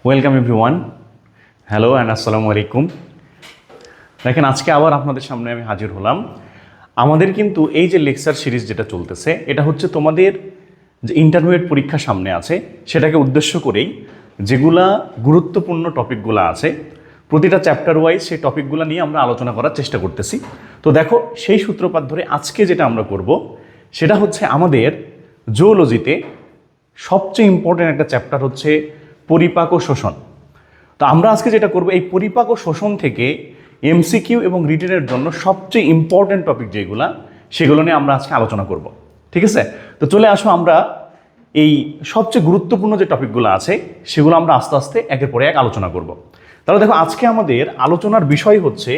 Welcome everyone. Hello and আসসালামু আলাইকুম। দেখেন, আজকে আবার আপনাদের সামনে আমি হাজির হলাম। আমাদের কিন্তু এই যে লেকচার সিরিজ যেটা চলতেছে, এটা হচ্ছে তোমাদের যে ইন্টারমিডিয়েট পরীক্ষা সামনে আছে সেটাকে উদ্দেশ্য করেই যেগুলা গুরুত্বপূর্ণ টপিকগুলো আছে প্রতিটা চ্যাপ্টার ওয়াইজ সেই টপিকগুলো নিয়ে আমরা আলোচনা করার চেষ্টা করতেছি। তো দেখো, সেই সূত্রপাত ধরে আজকে যেটা আমরা করব সেটা হচ্ছে আমাদের জুওলজিতে সবচেয়ে ইম্পর্ট্যান্ট একটা চ্যাপ্টার হচ্ছে পরিপাক ও শোষণ। তো আমরা আজকে যেটা করব, এই পরিপাক ও শোষণ থেকে এমসিকিউ এবং রিটেনের জন্য সবচেয়ে ইম্পর্ট্যান্ট টপিক যেগুলো, সেগুলো নিয়ে আমরা আজকে আলোচনা করব। ঠিক আছে? তো চলে আসো, আমরা এই সবচেয়ে গুরুত্বপূর্ণ যে টপিকগুলো আছে সেগুলো আমরা আস্তে আস্তে একের পরে এক আলোচনা করব। তাহলে দেখো, আজকে আমাদের আলোচনার বিষয় হচ্ছে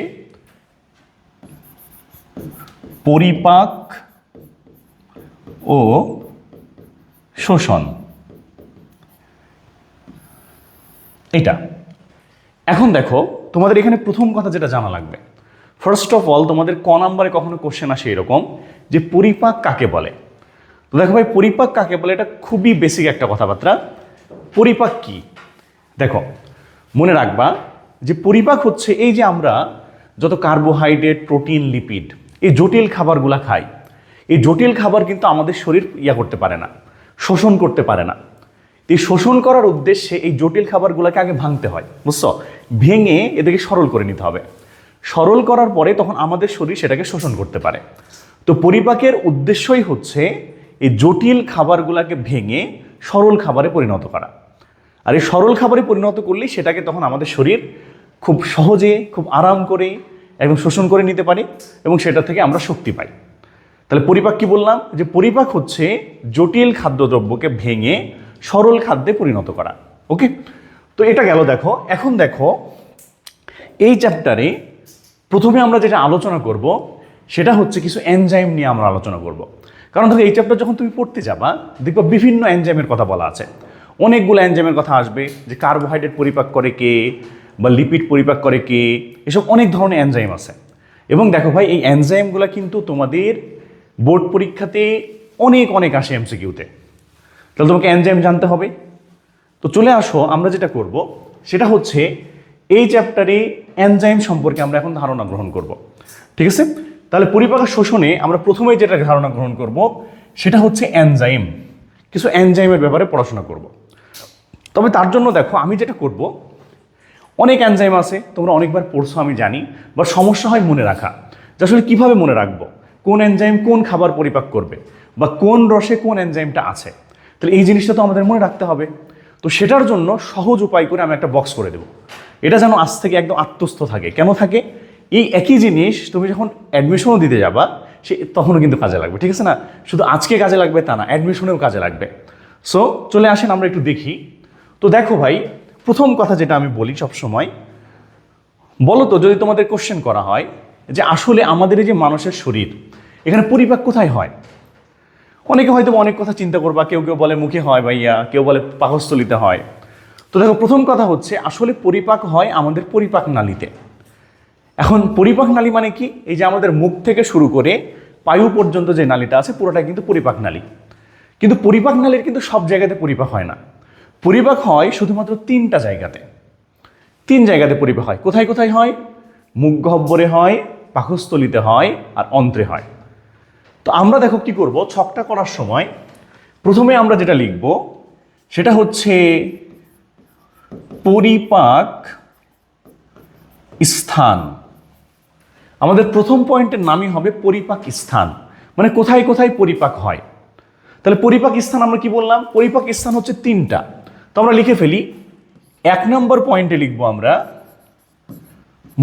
পরিপাক ও শোষণ। এটা এখন দেখো, তোমাদের এখানে প্রথম কথা যেটা জানা লাগবে, ফার্স্ট অফ অল তোমাদের ক নাম্বারে কখনো কোশ্চেন আসে এরকম যে পরিপাক কাকে বলে। তো দেখো ভাই, পরিপাক কাকে বলে এটা খুবই বেসিক একটা কথাবার্তা। পরিপাক কি? দেখো, মনে রাখবা যে পরিপাক হচ্ছে এই যে আমরা যত কার্বোহাইড্রেট, প্রোটিন, লিপিড, এই জটিল খাবারগুলা খাই, এই জটিল খাবার কিন্তু আমাদের শরীর করতে পারে না, শোষণ করতে পারে না। এই শোষণ করার উদ্দেশ্যে এই জটিল খাবারগুলোকে আগে ভাঙতে হয়, বুঝছো? ভেঙে এদেরকে সরল করে নিতে হবে। সরল করার পরে তখন আমাদের শরীর সেটাকে শোষণ করতে পারে। তো পরিপাকের উদ্দেশ্যই হচ্ছে এই জটিল খাবারগুলোকে ভেঙে সরল খাবারে পরিণত করা। আর এই সরল খাবারে পরিণত করলেই সেটাকে তখন আমাদের শরীর খুব সহজে, খুব আরাম করে একদম শোষণ করে নিতে পারে এবং সেটা থেকে আমরা শক্তি পাই। তাহলে পরিপাক কি বললাম? যে পরিপাক হচ্ছে জটিল খাদ্যদ্রব্যকে ভেঙে সরল খাদ্যে পরিণত করা। ওকে, তো এটা গেল। দেখো, এখন দেখো এই চ্যাপ্টারে প্রথমে আমরা যেটা আলোচনা করব সেটা হচ্ছে কিছু এনজাইম নিয়ে আমরা আলোচনা করব। কারণ দেখো, এই চ্যাপ্টার যখন তুমি পড়তে যাবা দেখবা বিভিন্ন এনজাইমের কথা বলা আছে, অনেকগুলো এনজাইমের কথা আসবে, যে কার্বোহাইড্রেট পরিপাক করে কে বা লিপিড পরিপাক করে কে, এসব অনেক ধরনের এনজাইম আছে। এবং দেখো ভাই, এই এনজাইমগুলো কিন্তু তোমাদের বোর্ড পরীক্ষাতে অনেক অনেক আসে এমসিকিউতে। তাহলে তোমাকে এনজাইম জানতে হবে। তো চলে আসো, আমরা যেটা করব সেটা হচ্ছে এই চ্যাপ্টারে এনজাইম সম্পর্কে আমরা এখন ধারণা গ্রহণ করব। ঠিক আছে? তাহলে পরিপাক শোষণে আমরা প্রথমেই যেটা ধারণা গ্রহণ করব সেটা হচ্ছে এনজাইম। কিছু এনজাইমের ব্যাপারে পড়াশোনা করব। তবে তার জন্য দেখো, আমি যেটা করব, অনেক এনজাইম আছে, তোমরা অনেকবার পড়ছো আমি জানি, বা সমস্যা হয় মনে রাখা, যে আসলে কীভাবে মনে রাখবো কোন এনজাইম কোন খাবার পরিপাক করবে বা কোন রসে কোন এনজাইমটা আছে। তাহলে এই জিনিসটা তো আমাদের মনে রাখতে হবে। তো সেটার জন্য সহজ উপায় করে আমি একটা বক্স করে দেবো। এটা যেন আজ থেকে একদম আত্মস্থ থাকে। কেন থাকে? এই একই জিনিস তুমি যখন অ্যাডমিশনও দিতে যাবা তখনও কিন্তু কাজে লাগবে। ঠিক আছে না? শুধু আজকে কাজে লাগবে তা না, অ্যাডমিশনেও কাজে লাগবে। সো চলে আসেন, আমরা একটু দেখি। তো দেখো ভাই, প্রথম কথা যেটা আমি বলি সবসময়, বলো তো, যদি তোমাদের কোশ্চেন করা হয় যে আসলে আমাদের এই যে মানুষের শরীর, এখানে পরিপাক কোথায় হয়? অনেকে হয়তো অনেক কথা চিন্তা করবা, কেউ কেউ বলে মুখে হয় ভাইয়া, কেউ বলে পাকস্থলীতে হয়। তো দেখো, প্রথম কথা হচ্ছে আসলে পরিপাক হয় আমাদের পরিপাক নালীতে। এখন পরিপাক নালী মানে কি? এই যে আমাদের মুখ থেকে শুরু করে পায়ু পর্যন্ত যে নালীটা আছে পুরোটা কিন্তু পরিপাক নালী। কিন্তু পরিপাক নালীর কিন্তু সব জায়গাতে পরিপাক হয় না। পরিপাক হয় শুধুমাত্র তিনটা জায়গাতে। তিন জায়গাতে পরিপাক হয়। কোথায় কোথায় হয়? মুখ গহ্বরে হয়, পাকস্থলীতে হয়, আর অন্ত্রে হয়। তো আমরা দেখো কি করব, ছকটা করার সময় প্রথমে আমরা যেটা লিখব সেটা হচ্ছে পরিপাক স্থান। আমাদের প্রথম পয়েন্টের নামই হবে পরিপাক স্থান, মানে কোথায় কোথায় পরিপাক হয়। তাহলে পরিপাক স্থান আমরা কি বললাম? পরিপাক স্থান হচ্ছে তিনটা। তো আমরা লিখে ফেলি। এক নম্বর পয়েন্টে লিখব আমরা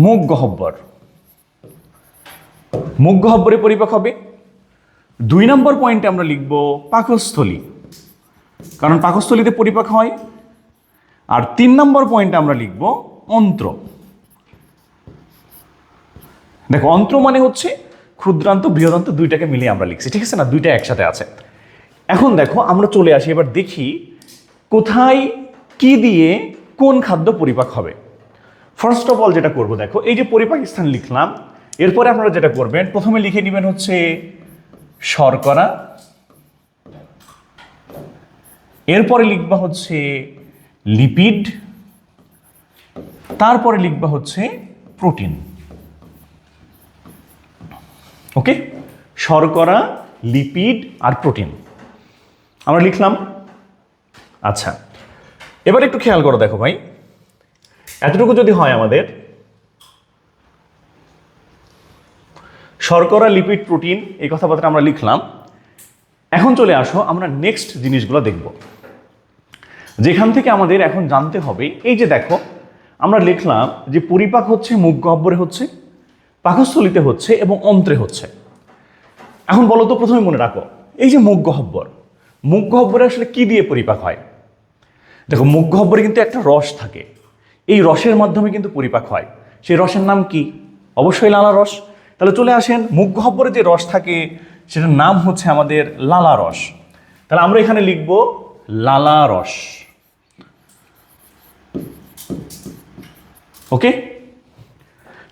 মুখ গহ্বর। মুখ গহ্বরে পরিপাক হবে। দুই নম্বর পয়েন্টে আমরা লিখব পাকস্থলী, কারণ পাকস্থলীতে পরিপাক হয়। আর তিন নম্বর পয়েন্টে আমরা লিখব অন্ত্র। দেখো, অন্ত্র মানে হচ্ছে ক্ষুদ্রান্ত বৃহদান্ত দুইটাকে মিলিয়ে আমরা লিখছি। ঠিক আছে না? দুইটা একসাথে আছে। এখন দেখো, আমরা চলে আসি, এবার দেখি কোথায় কি দিয়ে কোন খাদ্য পরিপাক হবে। ফার্স্ট অফ অল যেটা করব, দেখো এই যে পরিপাক স্থান লিখলাম, এরপরে আপনারা যেটা করবেন প্রথমে লিখে নেবেন হচ্ছে শর্করা, এরপরে লিখবা হচ্ছে লিপিড, তারপরে লিখবা হচ্ছে প্রোটিন। ওকে, শর্করা, লিপিড আর প্রোটিন আমরা লিখলাম। আচ্ছা, এবার একটু খেয়াল করো, দেখো ভাই, এতটুকু যদি হয় আমাদের শর্করা, লিপিড, প্রোটিন এই কথাবার্তা আমরা লিখলাম। এখন চলে আসো আমরা নেক্সট জিনিসগুলো দেখব, যেখান থেকে আমাদের এখন জানতে হবে। এই যে দেখো, আমরা লিখলাম যে পরিপাক হচ্ছে মুখ গহ্বরে হচ্ছে, পাকস্থলিতে হচ্ছে এবং অন্ত্রে হচ্ছে। এখন বলো তো, প্রথমে মনে রাখো, এই যে মুখ গহ্বর, মুখ গহ্বরে আসলে কি দিয়ে পরিপাক হয়? দেখো, মুখ গহ্বরে কিন্তু একটা রস থাকে, এই রসের মাধ্যমে কিন্তু পরিপাক হয়। সেই রসের নাম কি? অবশ্যই লালা রস। তাহলে চলে আসেন, মুখ গহ্বরে যে রস থাকে সেটার নাম হচ্ছে আমাদের লালা রস। তাহলে আমরা এখানে লিখব লালা রস। ওকে,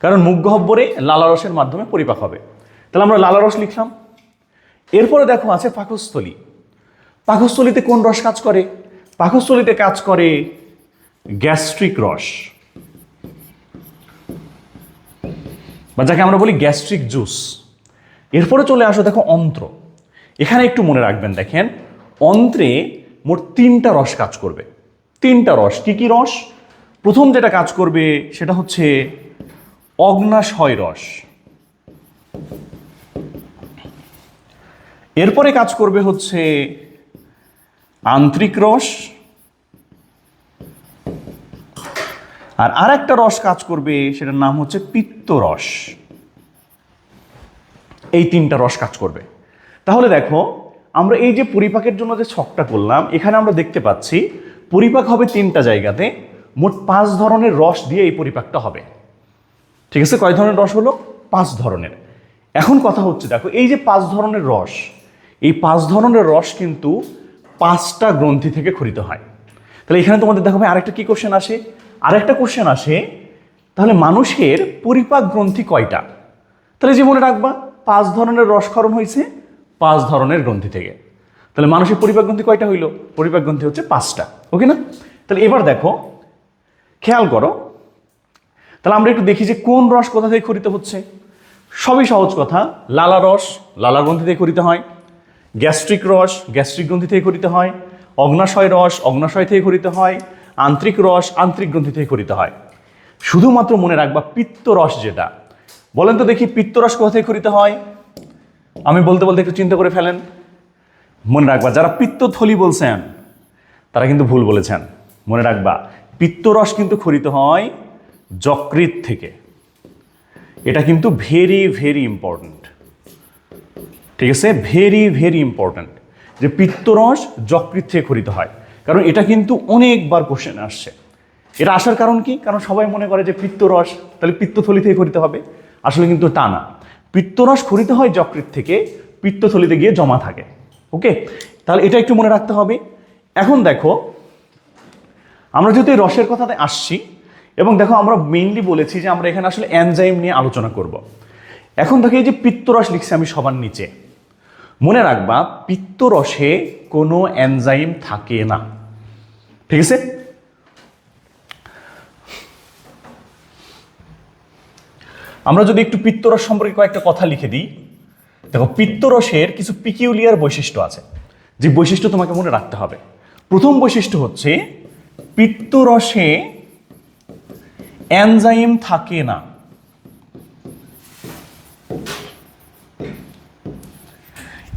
কারণ মুখ গহ্বরে লালা রসের মাধ্যমে পরিপাক হবে, তাহলে আমরা লালা রস লিখলাম। এরপরে দেখো আছে পাকস্থলী। পাকস্থলীতে কোন রস কাজ করে? পাকস্থলীতে কাজ করে গ্যাস্ট্রিক রস, বা যাকে আমরা বলি গ্যাস্ট্রিক জুস। এরপরে চলে আসো, দেখো অন্ত্র। এখানে একটু মনে রাখবেন, দেখেন অন্ত্রে মোট 3টা রস কাজ করবে। 3টা রস, কি কি রস? প্রথম যেটা কাজ করবে সেটা হচ্ছে অগ্নাশয় রস। এরপরে কাজ করবে হচ্ছে আন্ত্রিক রস, আর আরেকটা রস কাজ করবে, সেটার নাম হচ্ছে পিত্ত রস। এই 3টা রস কাজ করবে। তাহলে দেখো, আমরা এই যে পরিপাকের জন্য যে ছকটা করলাম, এখানে আমরা দেখতে পাচ্ছি পরিপাক হবে 3টা জায়গাতে, মোট 5 ধরনের রস দিয়ে এই পরিপাকটা হবে। ঠিক আছে, কয় ধরনের রস হলো? 5 ধরনের। এখন কথা হচ্ছে, দেখো এই যে 5 ধরনের রস, এই 5 ধরনের রস কিন্তু 5টা গ্রন্থি থেকে ক্ষরিত হয়। তাহলে এখানে তোমাদের দেখো ভাই, আরেকটা কি কোশ্চেন আসে? আরেকটা কোশ্চেন আসে, তাহলে মানুষের পরিপাক গ্রন্থি কয়টা? তাহলে যে মনে রাখবা, 5 ধরনের রস ক্ষরণ হয়েছে 5 ধরনের গ্রন্থি থেকে। তাহলে মানুষের পরিপাক গ্রন্থি কয়টা হইল? পরিপাক গ্রন্থি হচ্ছে 5টা। ওকে না? তাহলে এবার দেখো, খেয়াল করো, তাহলে আমরা একটু দেখি যে কোন রস কোথা থেকে ক্ষরিত হচ্ছে। সবই সহজ কথা। লালা রস লালা গ্রন্থি থেকে ক্ষরিত হয়, গ্যাস্ট্রিক রস গ্যাস্ট্রিক গ্রন্থি থেকে ক্ষরিত হয়, অগ্নাশয় রস অগ্নাশয় থেকে ক্ষরিত হয়, আন্ত্রিক রস আন্ত্রিক গ্রন্থি থেকে ক্ষরিত হয়। শুধুমাত্র মনে রাখবা পিত্ত রস যেটা, বলেন তো দেখি পিত্ত রস কোথা থেকে ক্ষরিত হয়? আমি বলতে বলতে একটু চিন্তা করে ফেলেন। মনে রাখবা, যারা পিত্তথলি বলছেন তারা কিন্তু ভুল বলেছেন। মনে রাখবা, পিত্ত রস কিন্তু ক্ষরিত হয় যকৃৎ থেকে। এটা কিন্তু ভেরি ভেরি ইম্পর্টেন্ট। ঠিক আছে, ভেরি ভেরি ইম্পর্টেন্ট যে পিত্তরস যকৃৎ থেকে ক্ষরিত হয়, কারণ এটা কিন্তু অনেকবার কোশ্চেন আসছে। এটা আসার কারণ কি? কারণ সবাই মনে করে যে পিত্তরস তাহলে পিত্তথলি থেকে ক্ষরিত হবে, আসলে কিন্তু তা না। পিত্তরস ক্ষরিত হয় যকৃৎ থেকে, পিত্তথলিতে গিয়ে জমা থাকে। ওকে, তাহলে এটা একটু মনে রাখতে হবে। এখন দেখো, আমরা যেহেতু এই রসের কথাতে আসছি, এবং দেখো আমরা মেইনলি বলেছি যে আমরা এখানে আসলে এনজাইম নিয়ে আলোচনা করব। এখন দেখো, এই যে পিত্তরস লিখছি আমি সবার নিচে, মনে রাখবা পিত্তরসে কোনো এনজাইম থাকে না। ঠিক আছে, আমরা যদি একটু পিত্তরস সম্পর্কে কয়েকটা কথা লিখে দিই। দেখো, পিত্তরসের কিছু পিকিউলিয়ার বৈশিষ্ট্য আছে, যে বৈশিষ্ট্য তোমাকে মনে রাখতে হবে। প্রথম বৈশিষ্ট্য হচ্ছে পিত্তরসে এনজাইম থাকে না।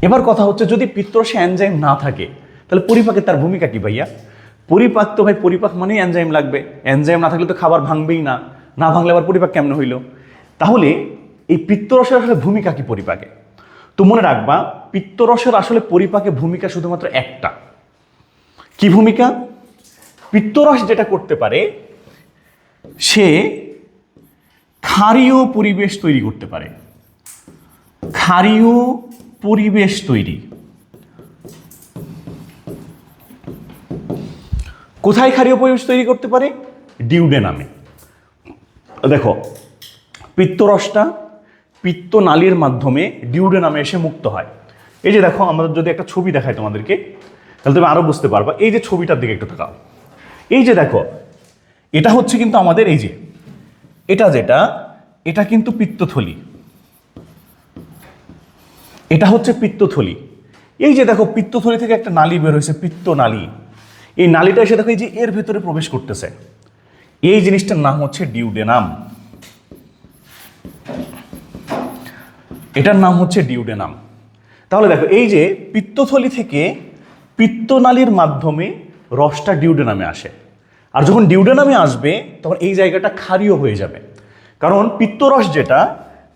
এবার কথা হচ্ছে, যদি পিত্তরসে এনজাইম না থাকে তাহলে পরিপাকে তার ভূমিকা কি ভাইয়া? পরিপাক তো ভাই, পরিপাক মানেই এনজাইম লাগবে। এনজাইম না থাকলে তো খাবার ভাঙবেই না, না ভাঙলে আবার পরিপাক কেমন হইল? তাহলে এই পিত্তরসের আসলে ভূমিকা কি পরিপাকে? তো মনে রাখবা, পিত্তরসের আসলে পরিপাকে ভূমিকা শুধুমাত্র একটা। কি ভূমিকা? পিত্তরস যেটা করতে পারে, সে ক্ষারীয় পরিবেশ তৈরি করতে পারে। ক্ষারীয় পরিবেশ তৈরি কোথায় ক্ষারীয় পরিবেশ তৈরি করতে পারে? ডিউডেনামে। দেখো, পিত্তরসটা পিত্তনালীর মাধ্যমে ডিউডেনামে এসে মুক্ত হয়। এই যে দেখো, আমাদের যদি একটা ছবি দেখায় তোমাদেরকে, তাহলে তুমি আরো বুঝতে পারবা। এই যে ছবিটার দিকে একটু তাকাও, এই যে দেখো, এটা হচ্ছে কিন্তু আমাদের এই যে এটা যেটা, এটা কিন্তু পিত্তথলি, এটা হচ্ছে পিত্তথলি। এই যে দেখো পিত্তথলি থেকে একটা নালী বের হয়েছে, পিত্তনালী। এই নালীটা এসে দেখো এই যে এর ভেতরে প্রবেশ করতেছে, এই জিনিসটার নাম হচ্ছে ডিউডেনাম। এটার নাম হচ্ছে ডিউডেনাম। তাহলে দেখো এই যে পিত্তথলি থেকে পিত্তনালীর মাধ্যমে রসটা ডিউডেনামে আসে, আর যখন ডিউডেনামে আসবে তখন এই জায়গাটা ক্ষারীয় হয়ে যাবে, কারণ পিত্তরস যেটা,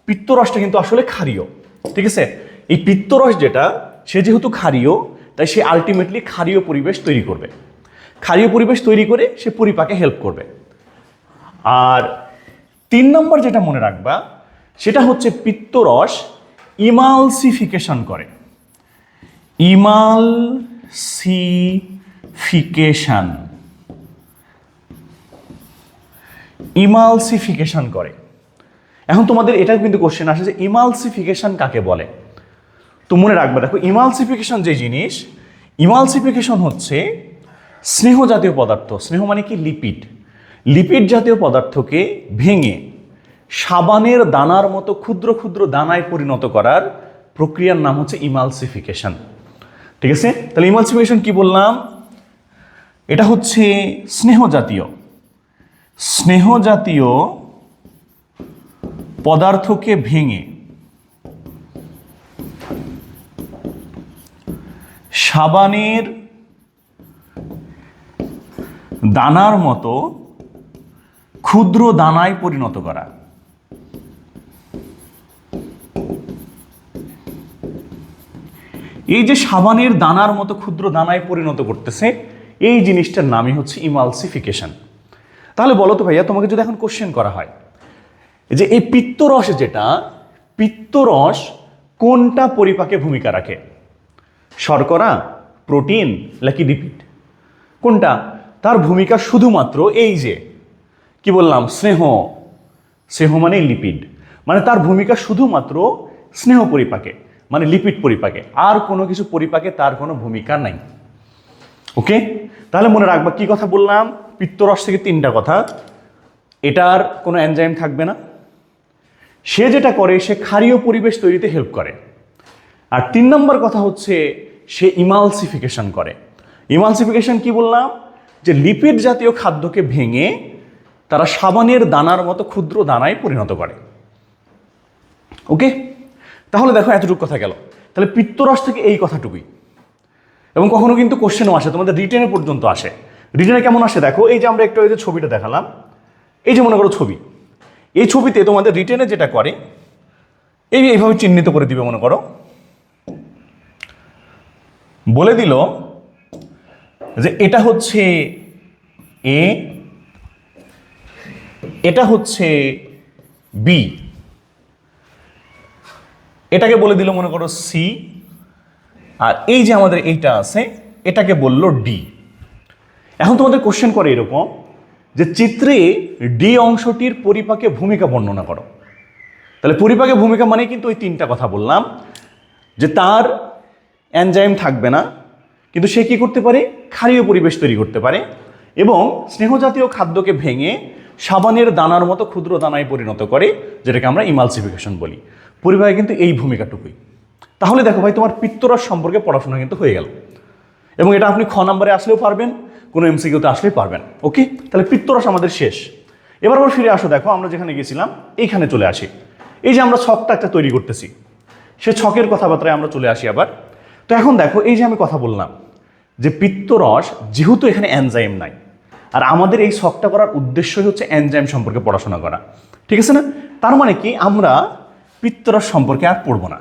পিত্তরসটা কিন্তু আসলে ক্ষারীয়, ঠিক আছে? এই পিত্তরস যেটা, সে যেহেতু ক্ষারীয়, তাই সে আলটিমেটলি ক্ষারীয় পরিবেশ তৈরি করবে। ক্ষারীয় পরিবেশ তৈরি করে সে পরিপাকে হেল্প করবে। আর 3 নম্বর যেটা মনে রাখবা, সেটা হচ্ছে পিত্তরস ইমালসিফিকেশন করে। ইমালসিফিকেশন, ইমালসিফিকেশন করে। এখন তোমাদের এটা কিন্তু কোশ্চেন আসে যে ইমালসিফিকেশন কাকে বলে। তো মনে রাখবে, দেখো ইমালসিফিকেশন যে জিনিস, ইমালসিফিকেশন হচ্ছে স্নেহ জাতীয় পদার্থ, স্নেহ মানে কি লিপিড, লিপিড জাতীয় পদার্থকে ভেঙে সাবানের দানার মতো ক্ষুদ্র ক্ষুদ্র দানায় পরিণত করার প্রক্রিয়ার নাম হচ্ছে ইমালসিফিকেশন, ঠিক আছে? তাহলে ইমালসিফিকেশন কি বললাম? এটা হচ্ছে স্নেহ জাতীয়, স্নেহ জাতীয় পদার্থকে ভেঙে সাবানের দানার মতো ক্ষুদ্র দানায় পরিণত করা। এই যে সাবানের দানার মতো ক্ষুদ্র দানায় পরিণত করতেছে, এই জিনিসটার নামই হচ্ছে ইমালসিফিকেশন। তাহলে বলো তো ভাইয়া, তোমাকে যদি এখন কোশ্চেন করা হয় যে এই পিত্তরস যেটা, পিত্তরস কোনটা পরিপাকে ভূমিকা রাখে? শর্করা, প্রোটিন নাকি লিপিড? কোনটা? তার ভূমিকা শুধুমাত্র এই যে কি বললাম, স্নেহ, স্নেহ মানে লিপিড, মানে তার ভূমিকা শুধুমাত্র স্নেহ পরিপাকে, মানে লিপিড পরিপাকে, আর কোনো কিছু পরিপাকে তার কোনো ভূমিকা নাই। ওকে, তাহলে মনে রাখবা কি কথা বললাম? পিত্তরস থেকে 3টা কথা। এটার কোনো এনজাইম থাকবে না, সে যেটা করে সে ক্ষারীয় পরিবেশ তৈরিতে হেল্প করে। আর 3 নম্বর কথা হচ্ছে সে ইমালসিফিকেশন করে। ইমালসিফিকেশন কি বললাম? যে লিপিড জাতীয় খাদ্যকে ভেঙে তারা সাবানের দানার মতো ক্ষুদ্র দানায় পরিণত করে। ওকে, তাহলে দেখো এতটুকু কথা গেল। তাহলে পিত্তরস থেকে এই কথাটুকুই। এবং কখনো কিন্তু কোশ্চেনও আসে, তোমাদের রিটেনে পর্যন্ত আসে। রিটেনে কেমন আসে দেখো, এই যে আমরা একটু ওই যে ছবিটা দেখালাম, এই যে মনে করো ছবি, এই ছবিতে তোমাদের রিটেনে যেটা করে, এইভাবে চিহ্নিত করে দিবে। মনে করো বলে দিল যে এটা হচ্ছে এ, এটা হচ্ছে বি, এটাকে বলে দিল মনে করো সি, আর এই যে আমাদের এইটা আছে এটাকে বললো ডি। এখন তোমাদের কোশ্চেন করে এরকম যে চিত্রে ডি অংশটির পরিপাকে ভূমিকা বর্ণনা করো। তাহলে পরিপাকে ভূমিকা মানে কিন্তু ওই 3টা কথা বললাম, যে তার এনজাইম থাকবে না, কিন্তু সে কি করতে পারে? ক্ষারীয় পরিবেশ তৈরি করতে পারে, এবং স্নেহজাতীয় খাদ্যকে ভেঙে সাবানের দানার মতো ক্ষুদ্র দানায় পরিণত করে, যেটাকে আমরা ইমালসিফিকেশন বলি। পরিপাকে কিন্তু এই ভূমিকাটুকুই। তাহলে দেখো ভাই, তোমার পিত্তরস সম্পর্কে পড়াশোনা কিন্তু হয়ে গেল, এবং এটা আপনি খ নাম্বারে আসলেও পারবেন, কোনো এমসিকিউতে আসলেই পারবেন। ওকে, তাহলে পিত্তরস আমাদের শেষ। এবার আবার ফিরে আসো, দেখো আমরা যেখানে গেছিলাম এইখানে চলে আসি। এই যে আমরা ছকটা একটা তৈরি করতেছি, সে ছকের কথাবার্তায় আমরা চলে আসি আবার। তো এখন দেখো এই যে আমি কথা বললাম যে পিত্তরস, যেহেতু এখানে এনজাইম নাই, আর আমাদের এই ছকটা করার উদ্দেশ্যই হচ্ছে এনজাইম সম্পর্কে পড়াশোনা করা, ঠিক আছে না? তার মানে কি আমরা পিত্তরস সম্পর্কে আর পড়বো না।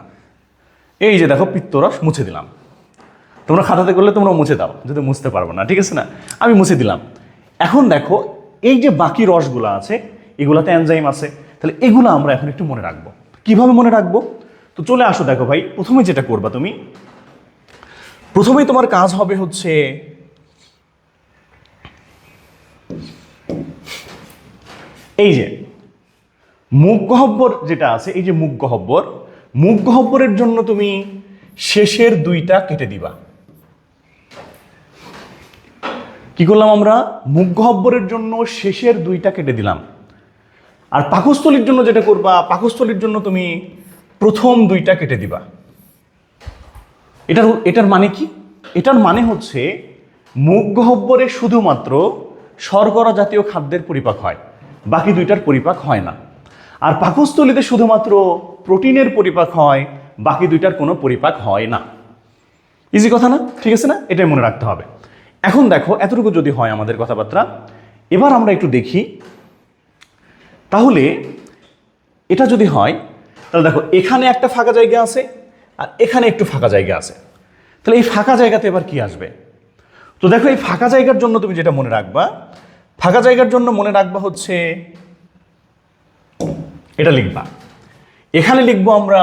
এই যে দেখো পিত্তরস মুছে দিলাম, তোমরা খাতাতে করলে তোমরা মুছে দাও যদি মুছতে পারবো না, ঠিক আছে না? আমি মুছে দিলাম। এখন দেখো এই যে বাকি রসগুলো আছে, এগুলাতে এনজাইম আছে, তাহলে এগুলো আমরা এখন একটু মনে রাখবো। কিভাবে মনে রাখবো? তো চলে আসো, দেখো ভাই, প্রথমে যেটা করবা তুমি, প্রথমেই তোমার কাজ হবে হচ্ছে এই যে মুখ গহ্বর যেটা আছে, এই যে মুখ গহ্বর, মুখ গহ্বরের জন্য তুমি শেষের 2টা কেটে দিবা। কি করলাম আমরা? মুখ গহ্বরের জন্য শেষের 2টা কেটে দিলাম। আর পাকস্থলীর জন্য যেটা করবা, পাকস্থলীর জন্য তুমি প্রথম দুইটা কেটে দিবা। এটার মানে কি? এটার মানে হচ্ছে মুখ গহ্বরে শুধুমাত্র শর্করা জাতীয় খাদ্যের পরিপাক হয়, বাকি দুইটার পরিপাক হয় না। আর পাকস্থলীতে শুধুমাত্র প্রোটিনের পরিপাক হয়, বাকি দুইটার কোনো পরিপাক হয় না। ইজি কথা না? ঠিক আছে না? এটাই মনে রাখতে হবে। এখন দেখো এতটুকু যদি হয় আমাদের কথাবার্তা, এবার আমরা একটু দেখি তাহলে এটা যদি হয় তাহলে দেখো এখানে একটা ফাঁকা জায়গা আছে আর এখানে একটু ফাঁকা জায়গা আছে, তাহলে এই ফাঁকা জায়গাতে এবার কি আসবে? তো দেখো এই ফাঁকা জায়গার জন্য তুমি যেটা মনে রাখবা, ফাঁকা জায়গার জন্য মনে রাখবা হচ্ছে এটা লিখবা, এখানে লিখবো আমরা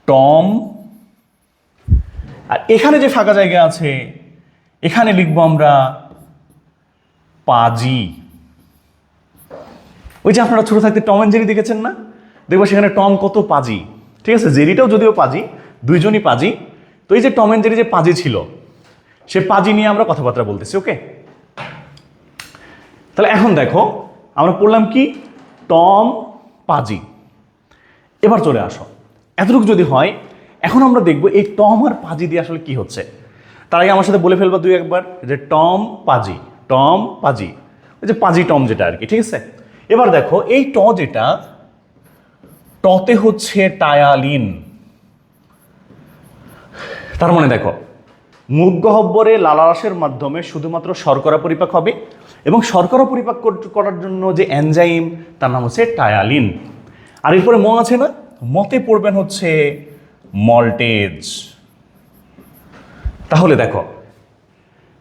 টম, আর এখানে যে ফাঁকা জায়গা আছে এখানে লিখবো আমরা পাজি। ওই যে আপনারা ছোট থাকতে টম এন্ড জেরি দেখেছেন না? দেখবো সেখানে টম কত পাজি, ঠিক আছে, জেরিটাও যদিও পাজি, দুইজনই পাজি। তো এই যে টম এন্ড জেরি যে পাজি ছিল, সে পাজি নিয়ে আমরা কথাবার্তা বলতেছি। ওকে, তাহলে এখন দেখো আমরা পড়লাম কি, টম পাজি। এবার চলে আসো, এতটুকু যদি হয় এখন আমরা দেখবো এই টম আর পাজি দিয়ে আসলে কি হচ্ছে। তার আগে আমার সাথে বলে ফেলবা দুই একবার যে টম পাজি, টম পাজি, ওই যে পাজি টম যেটা আর কি, ঠিক আছে। এবার দেখো এই ট যেটা, টতে হচ্ছে টায়ালিন। তার মানে দেখো মুখ গহ্বরে লালারসের মাধ্যমে শুধুমাত্র শর্করা পরিপাক হবে, এবং শর্করা পরিপাক করার জন্য যে এনজাইম তার নাম হচ্ছে টায়ালিন। আর এরপরে ম আছে না, মতে পড়বেন হচ্ছে মল্টেজ। তাহলে দেখো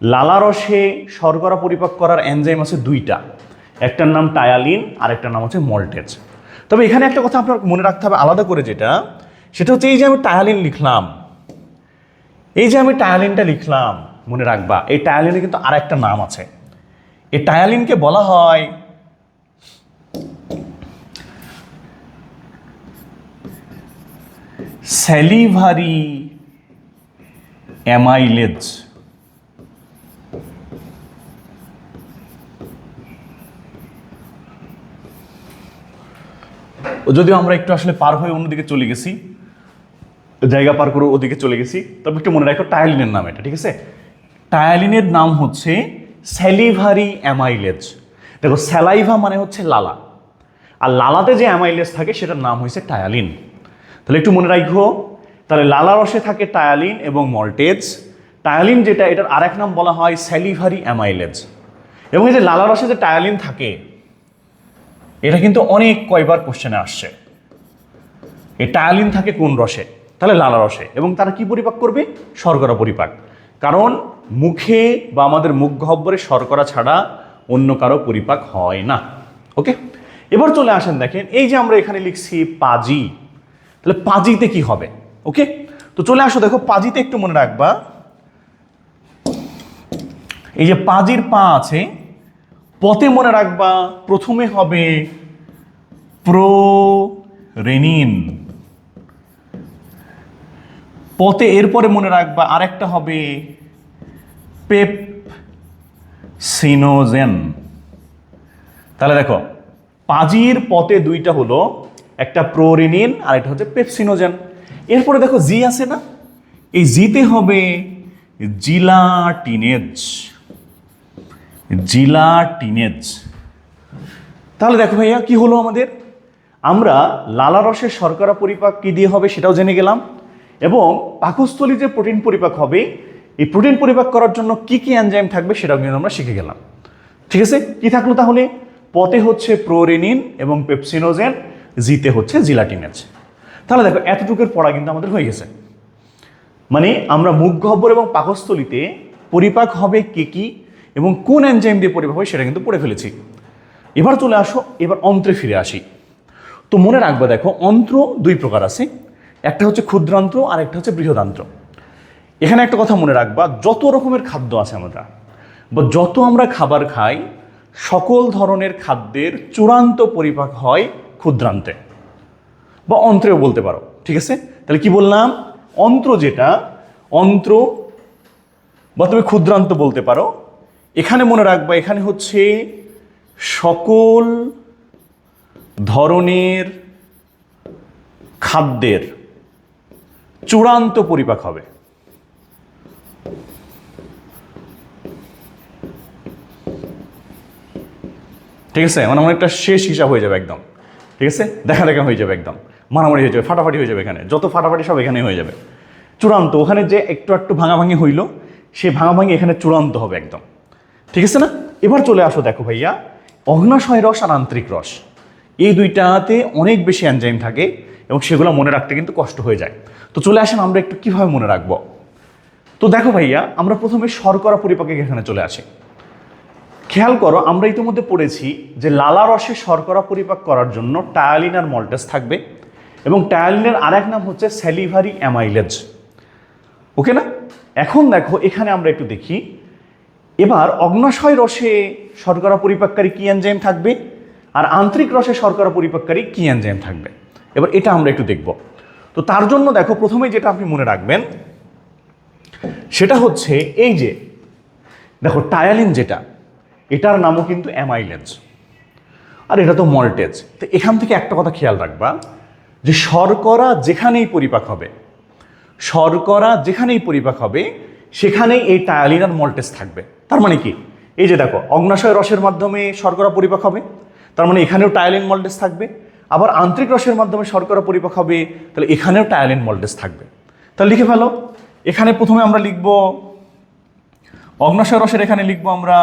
লালারসে শর্করা পরিপাক করার এনজাইম আছে দুইটা, একটার নাম টায়ালিন আর একটার নাম হচ্ছে মল্টেজ। তবে এখানে একটা কথা আপনার মনে রাখতে হবে আলাদা করে, সেটা হচ্ছে এই যে আমি টায়ালিন লিখলাম, এই যে আমি টায়ালিনটা লিখলাম, মনে রাখবা এই টায়ালিনের কিন্তু আর একটা নাম আছে। এই টায়ালিনকে বলা হয় স্যালিভারি অ্যামাইলেজ। যদিও আমরা একটু আসলে পার হয়ে অন্যদিকে চলে গেছি, জায়গা পার করে ওদিকে চলে গেছি, তবে একটু মনে রাখো টায়ালিনের নাম এটা, ঠিক আছে। টায়ালিনের নাম হচ্ছে স্যালিভারি অ্যামাইলেজ। দেখো স্যালাইভা মানে হচ্ছে লালা, আর লালাতে যে অ্যামাইলেজ থাকে সেটার নাম হয়েছে টায়ালিন। তাহলে একটু মনে রাখো, তাহলে লালা রসে থাকে টায়ালিন এবং মল্টেজ। টায়ালিন যেটা, এটার আরেক নাম বলা হয় স্যালিভারি অ্যামাইলেজ। এবং এই যে লালা রসে যে টায়ালিন থাকে, এটা কিন্তু অনেক কয়বার কোশ্চেনে আসছে। এই টায়ালিন থাকে কোন রসে? তাহলে লালা রসে। এবং তারা কি পরিপাক করবে? শর্করা পরিপাক। কারণ মুখে বা আমাদের মুখ গহ্বরে শর্করা ছাড়া অন্য কারো পরিপাক হয় না। ওকে, এবার চলে আসেন, দেখেন এই যে আমরা এখানে লিখছি পাজি, তাহলে পাজিতে কি হবে? ওকে, তো চলে আসো, দেখো পাজিতে একটু মনে রাখবা, এই যে পাজির পা আছে, পথে মনে রাখবা প্রথমে হবে প্রোরেনিন, পথে এরপরে মনে রাখবা আরেকটা হবে পেপসিনোজেন। তাহলে দেখো পাজির পথে দুইটা হলো, একটা প্রোরেনিন আর একটা হচ্ছে পেপসিনোজেন। এরপরে দেখো জি আছে না, এই জিতে হবে জিলাটিনেজ, জিলাটিনেজ। তাহলে দেখো ভাইয়া কি হলো আমাদের, আমরা লালারসের শর্করা পরিপাক কি দিয়ে হবে সেটাও জেনে গেলাম, এবং পাকস্থলী যে প্রোটিন পরিপাক হবে, এই প্রোটিন পরিপাক করার জন্য কি কি এনজাইম থাকবে সেটাও কিন্তু আমরা শিখে গেলাম। ঠিক আছে, কি থাকলো তাহলে? পথে হচ্ছে প্রোরেনিন এবং পেপসিনোজেন, জিতে হচ্ছে জিলাটিনেজ। তাহলে দেখো এতটুকুর পড়া কিন্তু আমাদের হয়ে গেছে। মানে আমরা মুখ গহ্বর এবং পাকস্থলীতে পরিপাক হবে কি কি এবং কোন এনজাইম দিয়ে পরিপাক হবে সেটা কিন্তু পড়ে ফেলেছি। এবার চলে আসো, এবার অন্ত্রে ফিরে আসি। তো মনে রাখবে দেখো অন্ত্র দুই প্রকার আছে, একটা হচ্ছে ক্ষুদ্রান্ত্র আর একটা হচ্ছে বৃহদান্ত্র। এখানে একটা কথা মনে রাখবা, যত রকমের খাদ্য আছে আমরা বা যত আমরা খাবার খাই, সকল ধরনের খাদ্যের চূড়ান্ত পরিপাক হয় ক্ষুদ্রান্তে বা অন্ত্রেও বলতে পারো। ঠিক আছে, তাহলে কি বললাম? অন্ত্র যেটা, অন্ত্র বা তুমি ক্ষুদ্রান্ত বলতে পারো। এখানে মনে রাখবা এখানে হচ্ছে সকল ধরনের খাদ্যের চূড়ান্ত পরিপাক হবে। ঠিক আছে, মানে অনেকটা শেষ হিসাব হয়ে যাবে একদম। ঠিক আছে, দেখা দেখা হয়ে যাবে, একদম মারামারি হয়ে যাবে, ফাটাফাটি হয়ে যাবে, এখানে যত ফাটাফাটি সব এখানে হয়ে যাবে। চূড়ান্ত, ওখানে যে একটু একটু ভাঙাভাঙি হইল, সেই ভাঙাভাঙি এখানে চূড়ান্ত হবে একদম। ঠিক আছে না? এবার চলে আসো, দেখো ভাইয়া, অগ্নাশয় রস আর আন্তরিক রস, এই দুইটাতে অনেক বেশি এনজাইম থাকে এবং সেগুলো মনে রাখতে কিন্তু কষ্ট হয়ে যায়। তো চলে আসেন আমরা একটু কিভাবে মনে রাখবো। তো দেখো ভাইয়া, আমরা প্রথমে শর্করা পরিপাকে এখানে চলে আসি। খেয়াল করো, আমরা ইতিমধ্যে পড়েছি যে লালা রসে শর্করা পরিপাক করার জন্য টায়ালিন আর মল্টেজ থাকবে, এবং টায়ালিনের আরেক নাম হচ্ছে স্যালিভারি অ্যামাইলেজ। ওকে না? এখন দেখো, এখানে আমরা একটু দেখি, এবার অগ্নাশয় রসে শর্করা পরিপাককারী কি এনজাইম থাকবে, আর আন্তরিক রসে শর্করা পরিপাককারী কি এনজাইম থাকবে, এবার এটা আমরা একটু দেখব। তো তার জন্য দেখো, প্রথমে যেটা আপনি মনে রাখবেন সেটা হচ্ছে এই যে দেখো, টায়ালিন যেটা, এটার নামও কিন্তু অ্যামাইলেজ, আর এটা তো মল্টেজ। তো এখান থেকে একটা কথা খেয়াল রাখবা, যে শর্করা যেখানেই পরিপাক হবে, শর্করা যেখানেই পরিপাক হবে সেখানেই এই টায়ালিন আর মল্টেজ থাকবে। তার মানে কি, এই যে দেখো, অগ্নাশয় রসের মাধ্যমে শর্করা পরিপাক হবে, তার মানে এখানেও টায়ালিন মল্টেজ থাকবে। আবার আন্তরিক রসের মাধ্যমে শর্করা পরিপাক হবে, তাহলে এখানেও টায়ালিন মল্টেজ থাকবে। তাহলে লিখে ফেলো, এখানে প্রথমে আমরা লিখব অগ্নাশয় রসের, এখানে লিখব আমরা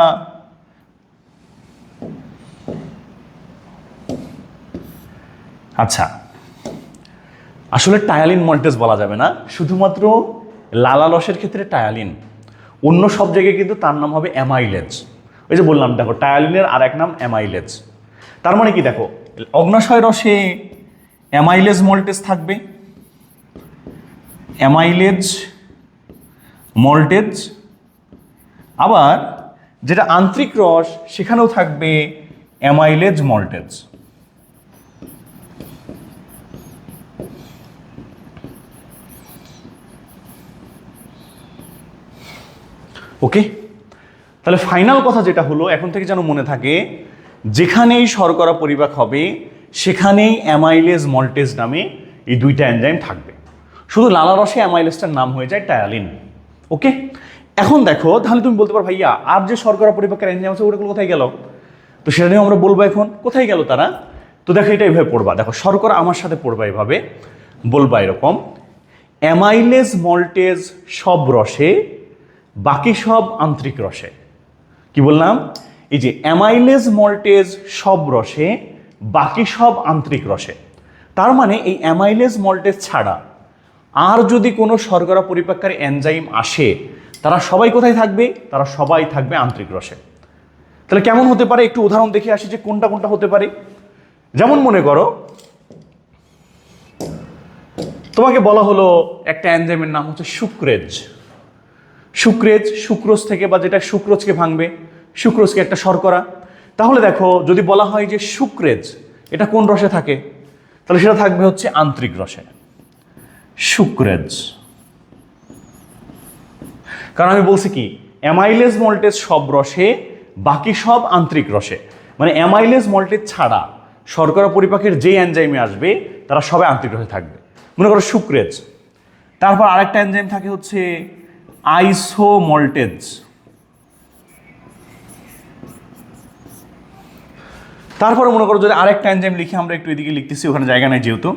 আচ্ছা, আসলে টায়ালিন মল্টেজ বলা যাবে না, শুধুমাত্র লালা রসের ক্ষেত্রে টায়ালিন, অন্য সব জায়গায় কিন্তু তার নাম হবে অ্যামাইলেজ। ওই যে বললাম, দেখো, টায়ালিনের আর এক নাম অ্যামাইলেজ। তার মানে কি, দেখো, অগ্নাশয় রসে অ্যামাইলেজ মল্টেজ থাকবে, অ্যামাইলেজ মল্টেজ, আবার যেটা আন্তরিক রস সেখানেও থাকবে অ্যামাইলেজ মল্টেজ। ওকে, তাহলে ফাইনাল কথা যেটা হলো, এখন থেকে যেন মনে থাকে, যেখানেই শর্করা পরিপাক হবে সেখানেই অ্যামাইলেজ মল্টেজ নামে এই দুইটা এনজাইম থাকবে। শুধু লালা রসে অ্যামাইলেজটার নাম হয়ে যায় টায়ালিন। ওকে, এখন দেখো, তাহলে তুমি বলতে পারো, ভাইয়া আর যে শর্করা পরিপাকের এনজাইম আছে ওগুলো কোথায় গেল? তো সেটা নিয়েও আমরা বলবো এখন, কোথায় গেল তারা। তো দেখো, এটা এইভাবে পড়বা, দেখো, শর্করা আমার সাথে পড়বা, এভাবে বলবা এরকম, অ্যামাইলেজ মল্টেজ সব রসে, বাকি সব আন্তরিক রসে। কি বললাম? এই যে অ্যামাইলেজ মল্টেজ সব রসে, বাকি সব আন্তরিক রসে। তার মানে এই অ্যামাইলেজ মল্টেজ ছাড়া আর যদি কোনো শর্করা পরিপাককারী এনজাইম আসে, তারা সবাই কোথায় থাকবে? তারা সবাই থাকবে আন্তরিক রসে। তাহলে কেমন হতে পারে, একটু উদাহরণ দেখে আসি যে কোনটা কোনটা হতে পারে। যেমন মনে করো, তোমাকে বলা হলো একটা এনজাইমের নাম হচ্ছে সুক্রেজ। সুক্রেজ সুক্রোজ থেকে, বা যেটা সুক্রোজকে ভাঙবে, সুক্রোজকে একটা শর্করা। তাহলে দেখো, যদি বলা হয় যে সুক্রেজ এটা কোন রসে থাকে, তাহলে সেটা থাকবে হচ্ছে আন্তরিক রসে, সুক্রেজ। কারণ আমি বলছি কি, অ্যামাইলেজ মল্টেজ সব রসে, বাকি সব আন্তরিক রসে, মানে অ্যামাইলেজ মল্টেজ ছাড়া শর্করা পরিপাকের যে এনজাইমে আসবে তারা সবাই আন্তরিক রসে থাকবে। মনে করো সুক্রেজ, তারপর আরেকটা এনজাইম থাকে হচ্ছে আইসোমল্টেজ, তারপরে মনে করো যদি আরেকটা এনজাইম লিখি, আমরা একটু এদিকে লিখতেছি, ওখানে জায়গা নেই যেহেতু,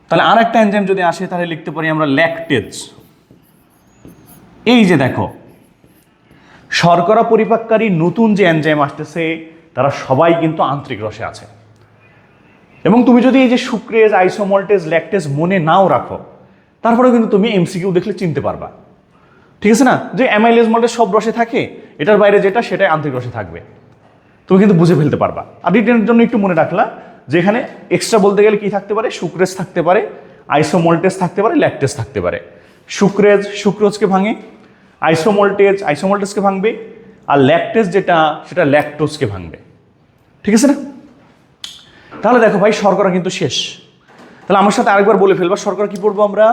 তাহলে আরেকটা এনজাইম যদি আসে তাহলে লিখতে পারি আমরা ল্যাকটেজ। এই যে দেখো, শর্করা পরিপাককারী নতুন যে এনজাইম আসতেছে তারা সবাই কিন্তু আন্তরিক রসে আছে। এবং তুমি যদি এই যে সুক্রেজ, আইসোমল্টেজ, ল্যাকটেজ মনে নাও রাখো, তারপরে কিন্তু তুমি এমসিকিউ দেখলে চিনতে পারবা। ঠিক আছে না, যে অ্যামাইলেজ মল্টেজ সব রসে থাকে, এটার বাইরে যেটা সেটাই আন্তরিক রসে থাকবে, তুমি কিন্তু বুঝে ফেলতে পারবা। আর রিটেনের জন্য একটু মনে রাখলা, যেখানে এক্সট্রা বলতে গেলে কি থাকতে পারে, সুক্রেজ থাকতে পারে, আইসোমল্টেজ থাকতে পারে, ল্যাকটেজ থাকতে পারে। সুক্রেজ সুক্রোজকে ভাঙে, আইসোমল্টেজকে ভাঙবে, আর ল্যাকটেজ যেটা সেটা ল্যাকটোজকে ভাঙবে। ঠিক আছে না? তাহলে দেখো ভাই, শর্করা কিন্তু শেষ। তাহলে আমার সাথে আরেকবার বলে ফেলবা, শর্করা কি পড়বো আমরা?